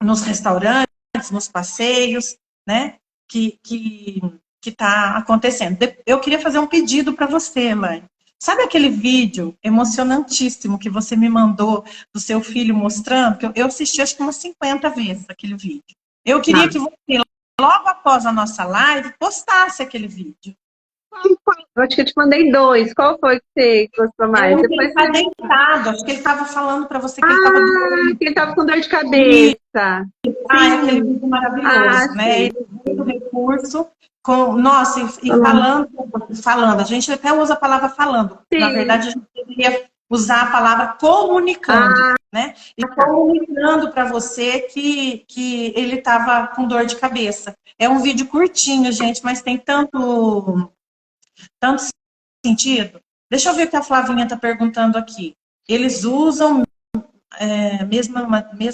nos restaurantes, nos passeios, né? Que está acontecendo. Eu queria fazer um pedido para você, mãe. Sabe aquele vídeo emocionantíssimo que você me mandou do seu filho mostrando? Que eu assisti acho que umas 50 vezes aquele vídeo. Eu queria que você, logo após a nossa live, postasse aquele vídeo. Eu acho que eu te mandei 2. Qual foi que você gostou mais? Ele Depois está você... deitado, acho que ele estava falando para você que ele estava que ele tava com dor de cabeça. é aquele vídeo maravilhoso, né? Sim. Ele usa o recurso com, nossa, e falando, a gente até usa a palavra falando. Sim. Na verdade, a gente deveria usar a palavra comunicando, né? E comunicando para você que ele estava com dor de cabeça. É um vídeo curtinho, gente, mas tem tanto sentido. Deixa eu ver o que a Flavinha está perguntando aqui. Eles usam mesma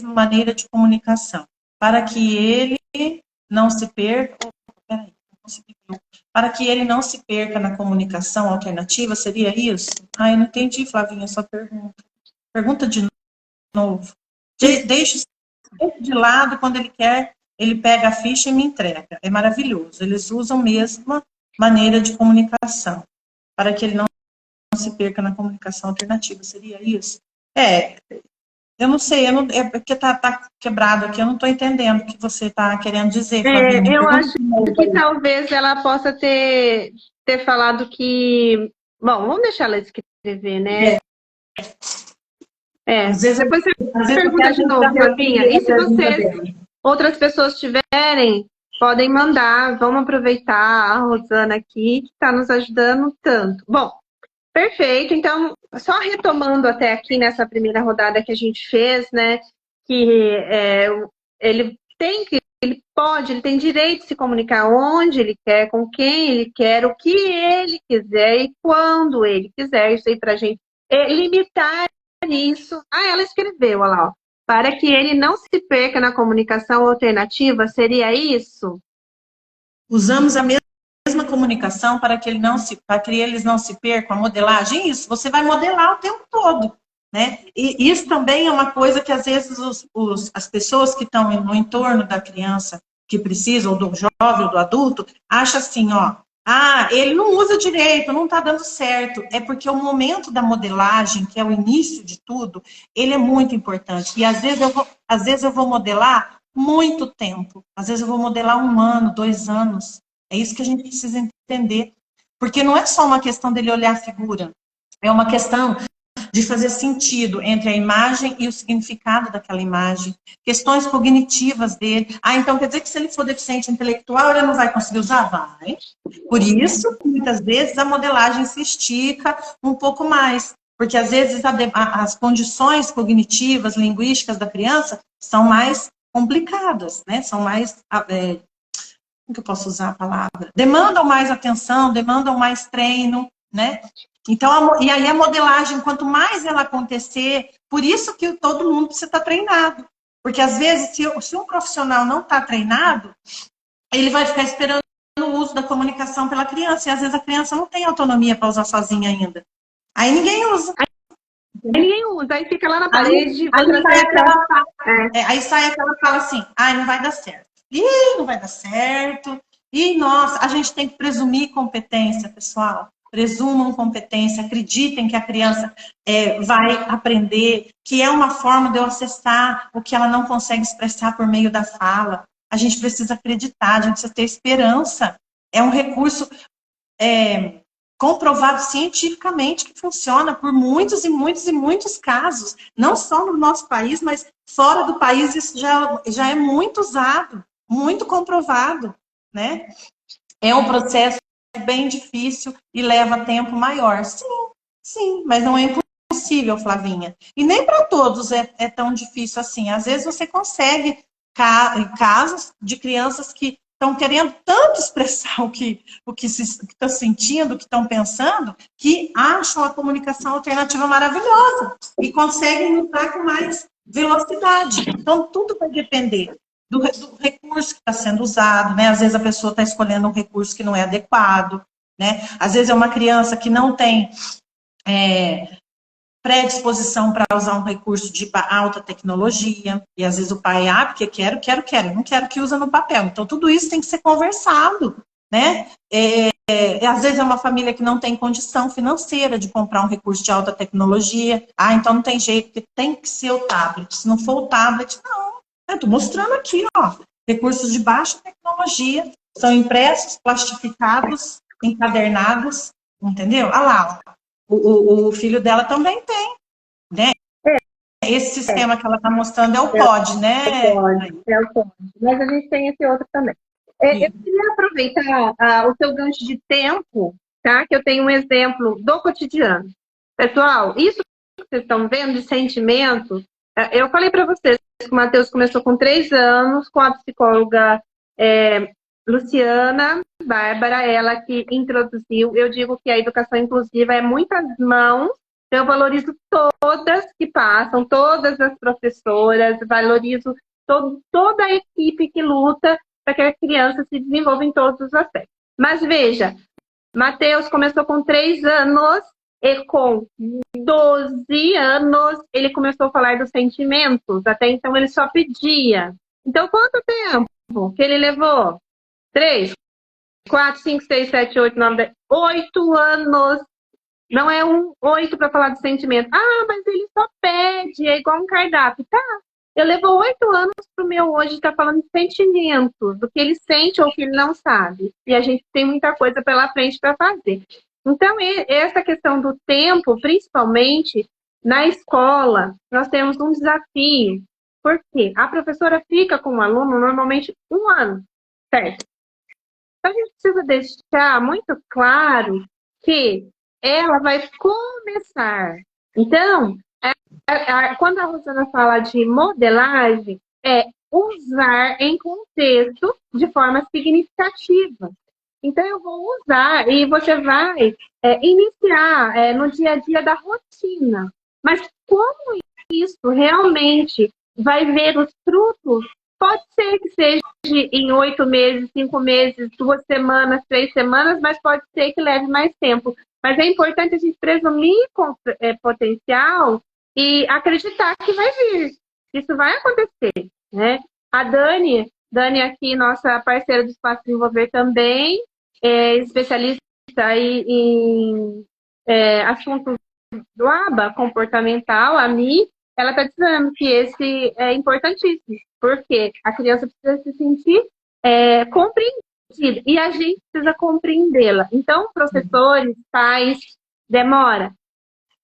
maneira de comunicação, para que ele não se perca. Peraí, não consegui ver. Para que ele não se perca na comunicação alternativa, seria isso? Ah, eu não entendi, Flavinha, a sua pergunta. Pergunta de novo. Deixa de lado, quando ele quer, ele pega a ficha e me entrega. É maravilhoso. Eles usam a mesma maneira de comunicação, para que ele não se perca na comunicação alternativa. Seria isso? Eu não sei, é porque tá quebrado aqui, eu não estou entendendo o que você está querendo dizer, Flavinha. Eu acho que talvez ela possa ter falado que... Bom, vamos deixar ela escrever, né? Às vezes, depois você pergunta de novo, Flavinha. E se outras pessoas tiverem, podem mandar. Vamos aproveitar a Rosana aqui, que está nos ajudando tanto. Bom, perfeito. Então, só retomando até aqui nessa primeira rodada que a gente fez, né? Que ele tem direito de se comunicar onde ele quer, com quem ele quer, o que ele quiser e quando ele quiser. Isso aí para a gente limitar isso. Ela escreveu, olha lá, ó. Para que ele não se perca na comunicação alternativa, seria isso? Usamos a mesma comunicação para que eles não se percam, a modelagem, isso, você vai modelar o tempo todo, né? E isso também é uma coisa que às vezes as pessoas que estão no entorno da criança que precisa, ou do jovem, ou do adulto, acham assim, ó, ele não usa direito, não está dando certo. É porque o momento da modelagem, que é o início de tudo, ele é muito importante. E às vezes eu vou modelar muito tempo. Às vezes eu vou modelar 1 ano, 2 anos. É isso que a gente precisa entender. Porque não é só uma questão dele olhar a figura. É uma questão de fazer sentido entre a imagem e o significado daquela imagem. Questões cognitivas dele. Então quer dizer que se ele for deficiente intelectual, ele não vai conseguir usar? Vai. Por isso, muitas vezes, a modelagem se estica um pouco mais. Porque às vezes as condições cognitivas, linguísticas da criança são mais complicadas, né? São mais... como que eu posso usar a palavra? Demandam mais atenção, demandam mais treino, né? Então, e aí a modelagem, quanto mais ela acontecer, por isso que todo mundo precisa estar treinado. Porque às vezes, se um profissional não está treinado, ele vai ficar esperando o uso da comunicação pela criança, e às vezes a criança não tem autonomia para usar sozinha ainda. Aí ninguém usa. Aí fica lá na parede. Aí sai aquela fala assim, não vai dar certo. Não vai dar certo. Nossa, a gente tem que presumir competência, pessoal. Presumam competência, acreditem que a criança vai aprender, que é uma forma de eu acessar o que ela não consegue expressar por meio da fala. A gente precisa acreditar, a gente precisa ter esperança. É um recurso comprovado cientificamente que funciona por muitos e muitos e muitos casos. Não só no nosso país, mas fora do país isso já é muito usado, muito comprovado, né? É um processo bem difícil e leva tempo maior. Sim, mas não é impossível, Flavinha. E nem para todos é tão difícil assim. Às vezes você consegue casos de crianças que estão querendo tanto expressar o que estão sentindo, o que estão pensando, que acham a comunicação alternativa maravilhosa e conseguem usar com mais velocidade. Então, tudo vai depender do recurso que está sendo usado, né? Às vezes a pessoa está escolhendo um recurso que não é adequado, né? Às vezes é uma criança que não tem predisposição para usar um recurso de alta tecnologia, e às vezes o pai, porque quero, não quero que usa no papel. Então tudo isso tem que ser conversado, né? Às vezes é uma família que não tem condição financeira de comprar um recurso de alta tecnologia. Ah, então não tem jeito, que tem que ser o tablet. Se não for o tablet, não. Eu estou mostrando aqui, ó, recursos de baixa tecnologia, são impressos, plastificados, encadernados, entendeu? Olha lá, ó. O filho dela também tem, né? Esse sistema que ela está mostrando é o POD, né? É o POD. Mas a gente tem esse outro também. Eu queria aproveitar o seu gancho de tempo, tá? Que eu tenho um exemplo do cotidiano. Pessoal, isso que vocês estão vendo de sentimento, eu falei para vocês que o Matheus começou com 3 anos, com a psicóloga Luciana Bárbara, ela que introduziu. Eu digo que a educação inclusiva é muitas mãos. Eu valorizo todas que passam, todas as professoras, valorizo toda a equipe que luta para que a criança se desenvolva em todos os aspectos. Mas veja, Matheus começou com 3 anos e com 12 anos ele começou a falar dos sentimentos. Até então ele só pedia. Então quanto tempo que ele levou? 3, 4, 5, 6, 7, 8, 9, 10, 8 anos. Não é 8 para falar de sentimento. Ah, mas ele só pede, é igual um cardápio. Tá, eu levo 8 anos para o meu hoje estar falando de sentimentos, do que ele sente ou que ele não sabe. E a gente tem muita coisa pela frente para fazer. Então, essa questão do tempo, principalmente na escola, nós temos um desafio. Por quê? A professora fica com o aluno normalmente 1 ano, certo? Então, a gente precisa deixar muito claro que ela vai começar. Então, quando a Rosana fala de modelagem, é usar em contexto de forma significativa. Então, eu vou usar e você vai iniciar no dia a dia da rotina. Mas como isso realmente vai ver os frutos? Pode ser que seja em 8 meses, 5 meses, 2 semanas, 3 semanas, mas pode ser que leve mais tempo. Mas é importante a gente presumir potencial e acreditar que vai vir. Isso vai acontecer, né? A Dani aqui, nossa parceira do Espaço Desenvolver também, é especialista aí em assuntos do ABA, comportamental, a Mi, ela está dizendo que esse é importantíssimo, porque a criança precisa se sentir compreendida e a gente precisa compreendê-la. Então, professores, pais, demora?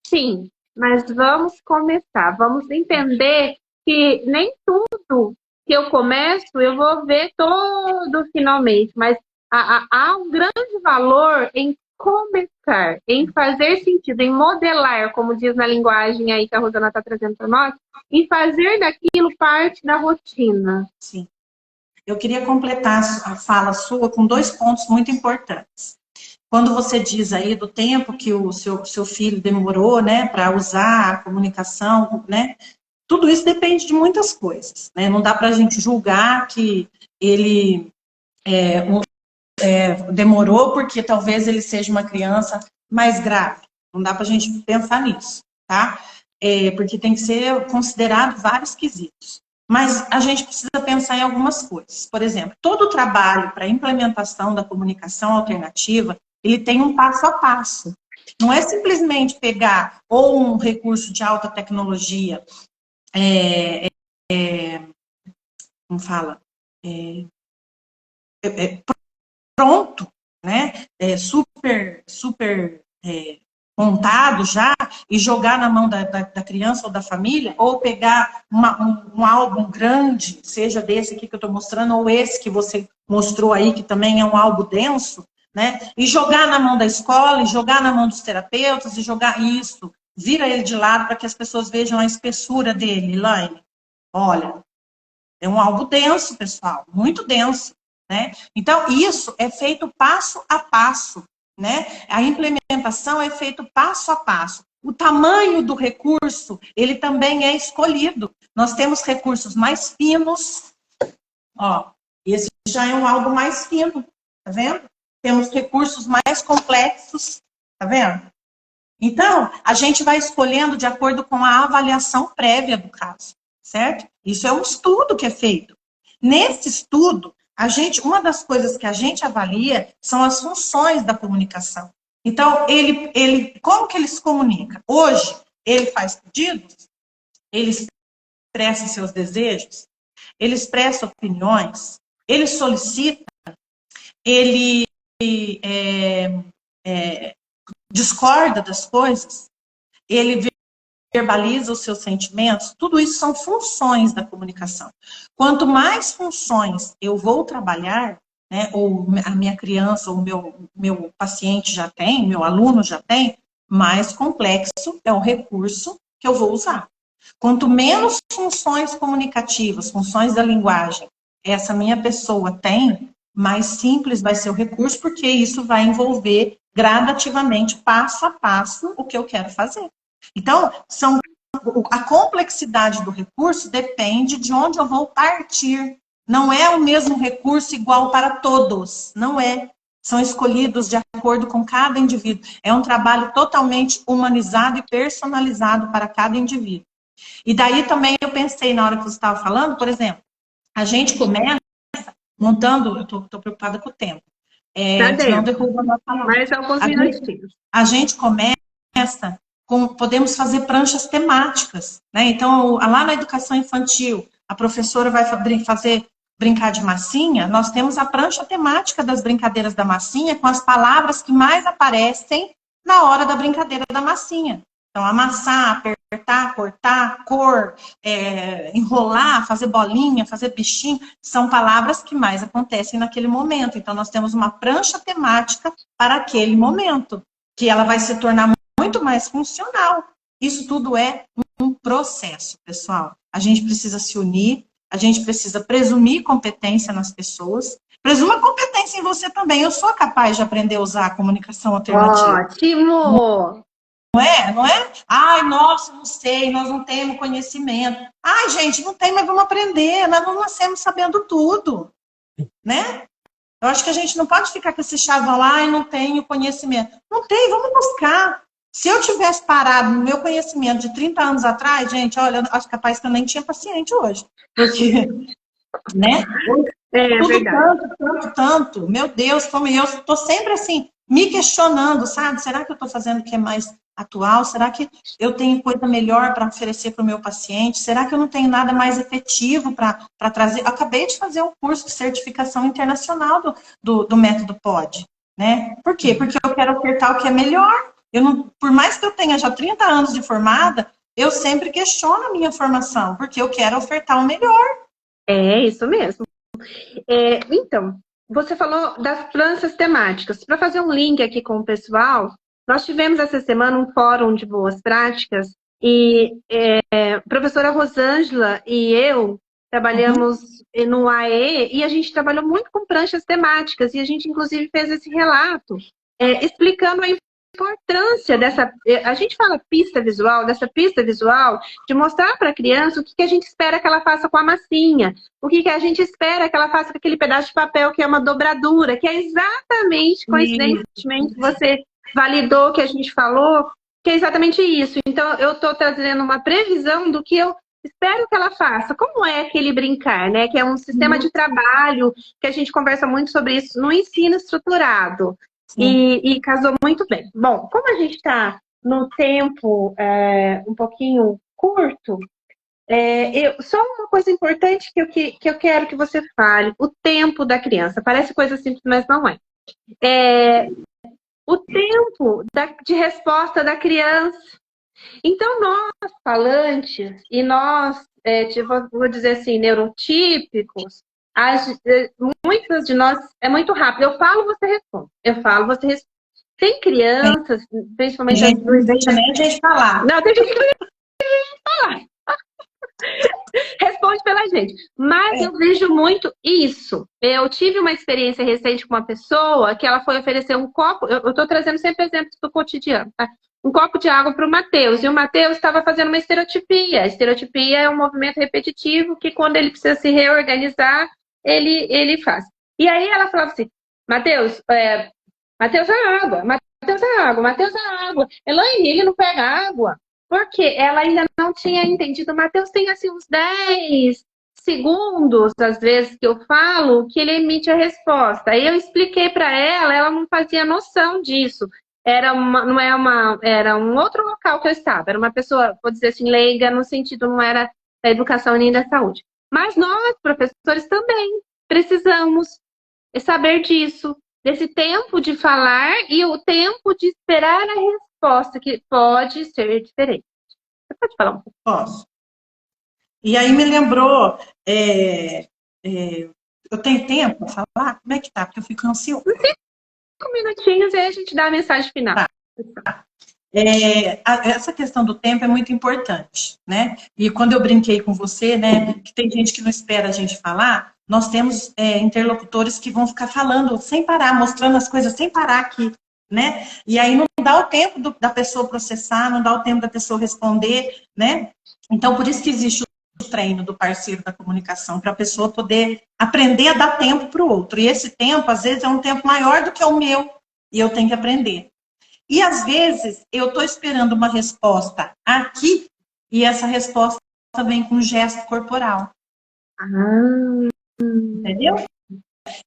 Sim, mas vamos começar, vamos entender que nem tudo que eu começo eu vou ver todo finalmente, mas há um grande valor em começar, em fazer sentido, em modelar, como diz na linguagem aí que a Rosana está trazendo para nós, e fazer daquilo parte da rotina. Sim. Eu queria completar a fala sua com 2 pontos muito importantes. Quando você diz aí do tempo que o seu filho demorou, né, para usar a comunicação, né, tudo isso depende de muitas coisas, né, não dá para a gente julgar que ele demorou porque talvez ele seja uma criança mais grave, não dá para a gente pensar nisso, tá? Porque tem que ser considerado vários quesitos. Mas a gente precisa pensar em algumas coisas. Por exemplo, todo o trabalho para a implementação da comunicação alternativa, ele tem um passo a passo. Não é simplesmente pegar ou um recurso de alta tecnologia, como fala, pronto, né? Super montado já, e jogar na mão da criança ou da família, ou pegar um álbum grande, seja desse aqui que eu estou mostrando, ou esse que você mostrou aí, que também é um álbum denso, né? E jogar na mão da escola, e jogar na mão dos terapeutas, e jogar isso, vira ele de lado para que as pessoas vejam a espessura dele, Elaine. Olha, é um álbum denso, pessoal, muito denso, né? Então, isso é feito passo a passo, né? A implementação é feito passo a passo. O tamanho do recurso, ele também é escolhido. Nós temos recursos mais finos, ó, esse já é um álbum mais fino, tá vendo? Temos recursos mais complexos, tá vendo? Então, a gente vai escolhendo de acordo com a avaliação prévia do caso, certo? Isso é um estudo que é feito. Nesse estudo, uma das coisas que a gente avalia são as funções da comunicação. Então, como que ele se comunica? Hoje, ele faz pedidos, ele expressa seus desejos, ele expressa opiniões, ele solicita, ele discorda das coisas, ele verbaliza os seus sentimentos, tudo isso são funções da comunicação. Quanto mais funções eu vou trabalhar, né, ou a minha criança, ou meu paciente já tem, meu aluno já tem, mais complexo é o recurso que eu vou usar. Quanto menos funções comunicativas, funções da linguagem, essa minha pessoa tem, mais simples vai ser o recurso, porque isso vai envolver gradativamente, passo a passo, o que eu quero fazer. Então, a complexidade do recurso depende de onde eu vou partir. Não é o mesmo recurso igual para todos, não é. São escolhidos de acordo com cada indivíduo. É um trabalho totalmente humanizado e personalizado para cada indivíduo. E daí também eu pensei, na hora que você estava falando, por exemplo, a gente começa montando, eu estou preocupada com o tempo, senão derruba a nossa aula. Mas alguns minutinhos. A gente começa podemos fazer pranchas temáticas, né? Então, lá na educação infantil, a professora vai brincar de massinha, nós temos a prancha temática das brincadeiras da massinha com as palavras que mais aparecem na hora da brincadeira da massinha. Então, amassar, apertar, cortar, cor, enrolar, fazer bolinha, fazer bichinho, são palavras que mais acontecem naquele momento. Então, nós temos uma prancha temática para aquele momento, que ela vai se tornar muito mais funcional. Isso tudo é um processo, pessoal. A gente precisa se unir, a gente precisa presumir competência nas pessoas. Presuma competência em você também. Eu sou capaz de aprender a usar a comunicação alternativa. Ótimo! Não é? Ai, nossa, não sei, nós não temos conhecimento. Ai, gente, não tem, mas vamos aprender. Nós não nascemos sabendo tudo, né? Eu acho que a gente não pode ficar com esse chavão lá e não tenho conhecimento. Não tem, vamos buscar. Se eu tivesse parado no meu conhecimento de 30 anos atrás, gente, olha, eu acho capaz que eu nem tinha paciente hoje. Porque, né? Tudo verdade. tanto. Meu Deus, como eu estou sempre assim, me questionando, sabe? Será que eu estou fazendo o que é mais atual? Será que eu tenho coisa melhor para oferecer para o meu paciente? Será que eu não tenho nada mais efetivo para trazer? Eu acabei de fazer um curso de certificação internacional do método POD, né? Por quê? Porque eu quero ofertar o que é melhor. Por mais que eu tenha já 30 anos de formada, eu sempre questiono a minha formação, porque eu quero ofertar o melhor. É isso mesmo. Então, você falou das pranchas temáticas. Para fazer um link aqui com o pessoal, nós tivemos essa semana um fórum de boas práticas e a professora Rosângela e eu trabalhamos no AE e a gente trabalhou muito com pranchas temáticas e a gente inclusive fez esse relato explicando a importância dessa, a gente fala dessa pista visual, de mostrar para a criança o que a gente espera que ela faça com a massinha, o que a gente espera que ela faça com aquele pedaço de papel que é uma dobradura, que é exatamente, coincidentemente, você validou o que a gente falou, que é exatamente isso. Então, eu estou trazendo uma previsão do que eu espero que ela faça. Como é aquele brincar, né? Que é um sistema de trabalho, que a gente conversa muito sobre isso no ensino estruturado. E casou muito bem. Bom, como a gente está no tempo um pouquinho curto, só uma coisa importante que eu quero que você fale, o tempo da criança. Parece coisa simples, mas não é. O tempo de resposta da criança. Então, nós, falantes, e nós, vou dizer assim, neurotípicos, muitas de nós é muito rápido. Eu falo, você responde. Eu falo, você responde. Tem crianças, principalmente... Gente, não deixa nem a gente falar. Não, tem gente que não deixa a gente falar. Responde pela gente. Mas eu vejo muito isso. Eu tive uma experiência recente com uma pessoa que ela foi oferecer um copo... Eu estou trazendo sempre exemplos do cotidiano, tá? Um copo de água para o Matheus. E o Matheus estava fazendo uma estereotipia. A estereotipia é um movimento repetitivo que, quando ele precisa se reorganizar, ele faz. E aí ela falava assim, Matheus, Matheus é água, Matheus é água, Matheus é água. Elaine, ele não pega água. Porque ela ainda não tinha entendido. Matheus tem assim uns 10, segundos, às vezes, que eu falo, que ele emite a resposta. Aí eu expliquei para ela, ela não fazia noção disso. Era um outro local que eu estava. Era uma pessoa, vou dizer assim, leiga, no sentido, não era da educação nem da saúde. Mas nós, professores, também precisamos saber disso, desse tempo de falar e o tempo de esperar a resposta, que pode ser diferente. Você pode falar um pouco? Posso. E aí me lembrou, eu tenho tempo para falar? Como é que tá? Porque eu fico ansiosa. 5 minutinhos e aí a gente dá a mensagem final. Tá. Essa questão do tempo é muito importante, né? E quando eu brinquei com você, né, que tem gente que não espera a gente falar, nós temos interlocutores que vão ficar falando sem parar, mostrando as coisas sem parar aqui, né? E aí não dá o tempo da pessoa processar, não dá o tempo da pessoa responder, né? Então, por isso que existe o treino do parceiro da comunicação, para a pessoa poder aprender a dar tempo para o outro. E esse tempo, às vezes, é um tempo maior do que o meu, e eu tenho que aprender. E, às vezes, eu estou esperando uma resposta aqui, e essa resposta vem com um gesto corporal. Entendeu?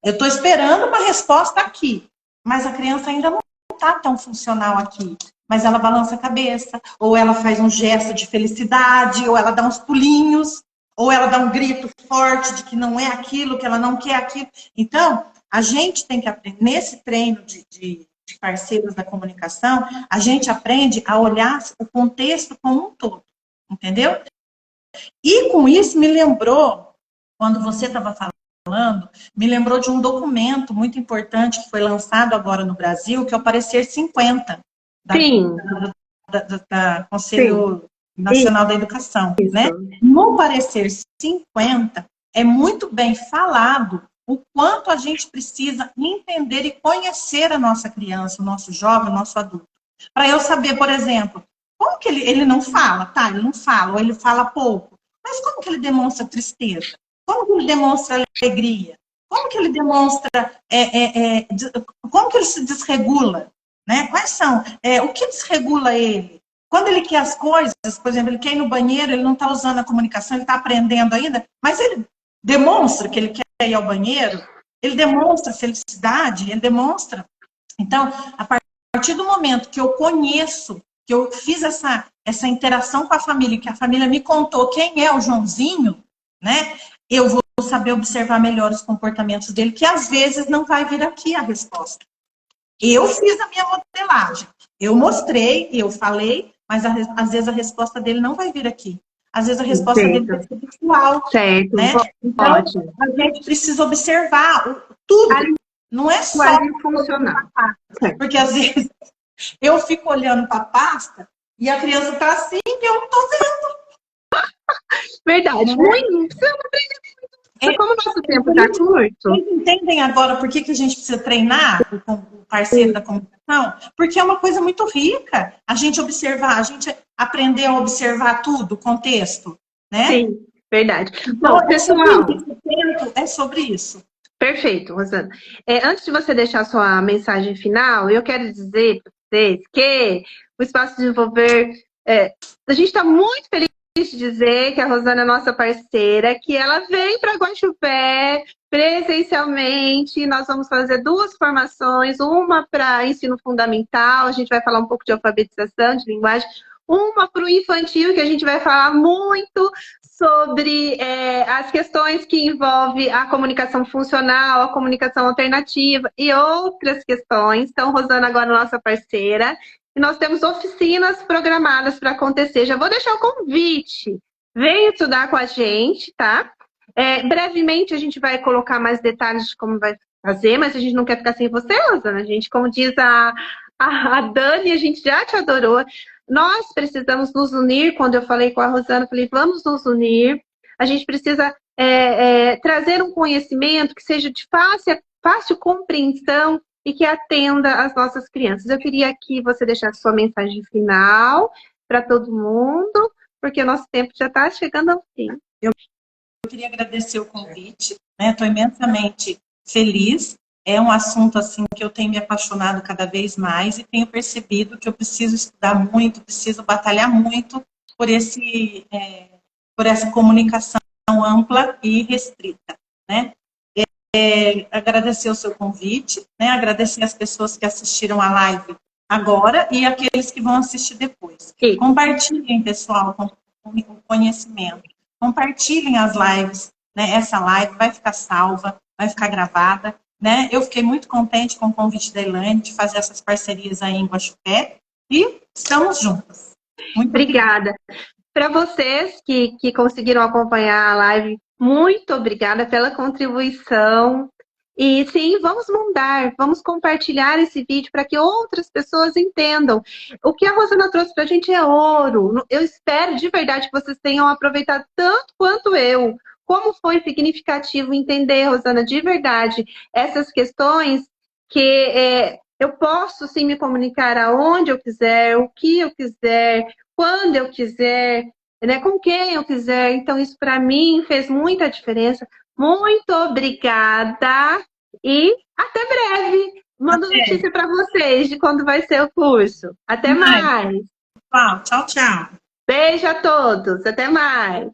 Eu estou esperando uma resposta aqui, mas a criança ainda não está tão funcional aqui. Mas ela balança a cabeça, ou ela faz um gesto de felicidade, ou ela dá uns pulinhos, ou ela dá um grito forte de que não é aquilo, que ela não quer aquilo. Então, a gente tem que aprender, nesse treino de parceiros da comunicação, a gente aprende a olhar o contexto como um todo, entendeu? E com isso me lembrou, quando você estava falando, me lembrou de um documento muito importante que foi lançado agora no Brasil, que é o Parecer 50, da Conselho Nacional da Educação, né? No Parecer 50, é muito bem falado o quanto a gente precisa entender e conhecer a nossa criança, o nosso jovem, o nosso adulto. Para eu saber, por exemplo, como que ele não fala, tá? Ele não fala, ou ele fala pouco. Mas como que ele demonstra tristeza? Como que ele demonstra alegria? Como que ele demonstra... como que ele se desregula? Né? Quais são? O que desregula ele? Quando ele quer as coisas, por exemplo, ele quer ir no banheiro, ele não está usando a comunicação, ele está aprendendo ainda, mas ele demonstra que ele quer ir ao banheiro, ele demonstra felicidade, ele demonstra. Então, a partir do momento que eu conheço, que eu fiz essa interação com a família, que a família me contou quem é o Joãozinho, né? Eu vou saber observar melhor os comportamentos dele, que às vezes não vai vir aqui a resposta. Eu fiz a minha modelagem, eu mostrei, eu falei, mas às vezes a resposta dele não vai vir aqui. Às vezes a resposta dele vai ser pessoal. Certo, né? Então, ótimo. A gente precisa observar tudo. Não é só funcionar. Porque às vezes eu fico olhando para a pasta e a criança está assim e eu não estou vendo. Verdade. Muito. Você não aprende muito. Como o nosso tempo está curto. Vocês entendem agora por que a gente precisa treinar com o parceiro da comunicação? Porque é uma coisa muito rica a gente observar, a gente aprender a observar tudo, o contexto, né? Sim, verdade. Então, Bom, pessoal, é sobre isso. Perfeito, Rosana. Antes de você deixar a sua mensagem final, eu quero dizer para vocês que o Espaço Desenvolver, a gente está muito feliz de dizer que a Rosana é nossa parceira, que ela vem para Guaxupé presencialmente. Nós vamos fazer 2 formações, uma para ensino fundamental, a gente vai falar um pouco de alfabetização, de linguagem, uma para o infantil, que a gente vai falar muito sobre as questões que envolvem a comunicação funcional, a comunicação alternativa e outras questões. Então, Rosana agora é nossa parceira. E nós temos oficinas programadas para acontecer. Já vou deixar o convite. Venha estudar com a gente, tá? Brevemente a gente vai colocar mais detalhes de como vai fazer, mas a gente não quer ficar sem você, Rosana. A gente, como diz a Dani, a gente já te adorou. Nós precisamos nos unir. Quando eu falei com a Rosana, eu falei, vamos nos unir. A gente precisa trazer um conhecimento que seja de fácil compreensão e que atenda as nossas crianças. Eu queria que você deixasse sua mensagem final para todo mundo, porque o nosso tempo já está chegando ao fim. Eu queria agradecer o convite, né? Estou imensamente feliz. É um assunto assim que eu tenho me apaixonado cada vez mais e tenho percebido que eu preciso estudar muito, preciso batalhar muito por essa comunicação ampla e restrita, né? Agradecer o seu convite, né? Agradecer as pessoas que assistiram a live agora e aqueles que vão assistir depois. Sim. Compartilhem, pessoal, com o conhecimento. Compartilhem as lives, né? Essa live vai ficar salva, vai ficar gravada, né? Eu fiquei muito contente com o convite da Elaine de fazer essas parcerias aí em Guaxupé e estamos juntas. Muito Obrigada. Para vocês que conseguiram acompanhar a live, muito obrigada pela contribuição. E sim, vamos mudar, vamos compartilhar esse vídeo para que outras pessoas entendam. O que a Rosana trouxe para a gente é ouro. Eu espero de verdade que vocês tenham aproveitado tanto quanto eu. Como foi significativo entender, Rosana, de verdade, essas questões que eu posso sim me comunicar aonde eu quiser, o que eu quiser, quando eu quiser, né, com quem eu quiser. Então, isso para mim fez muita diferença. Muito obrigada e até breve. Mando notícia para vocês de quando vai ser o curso. Até mais. Tchau, tchau. Beijo a todos. Até mais.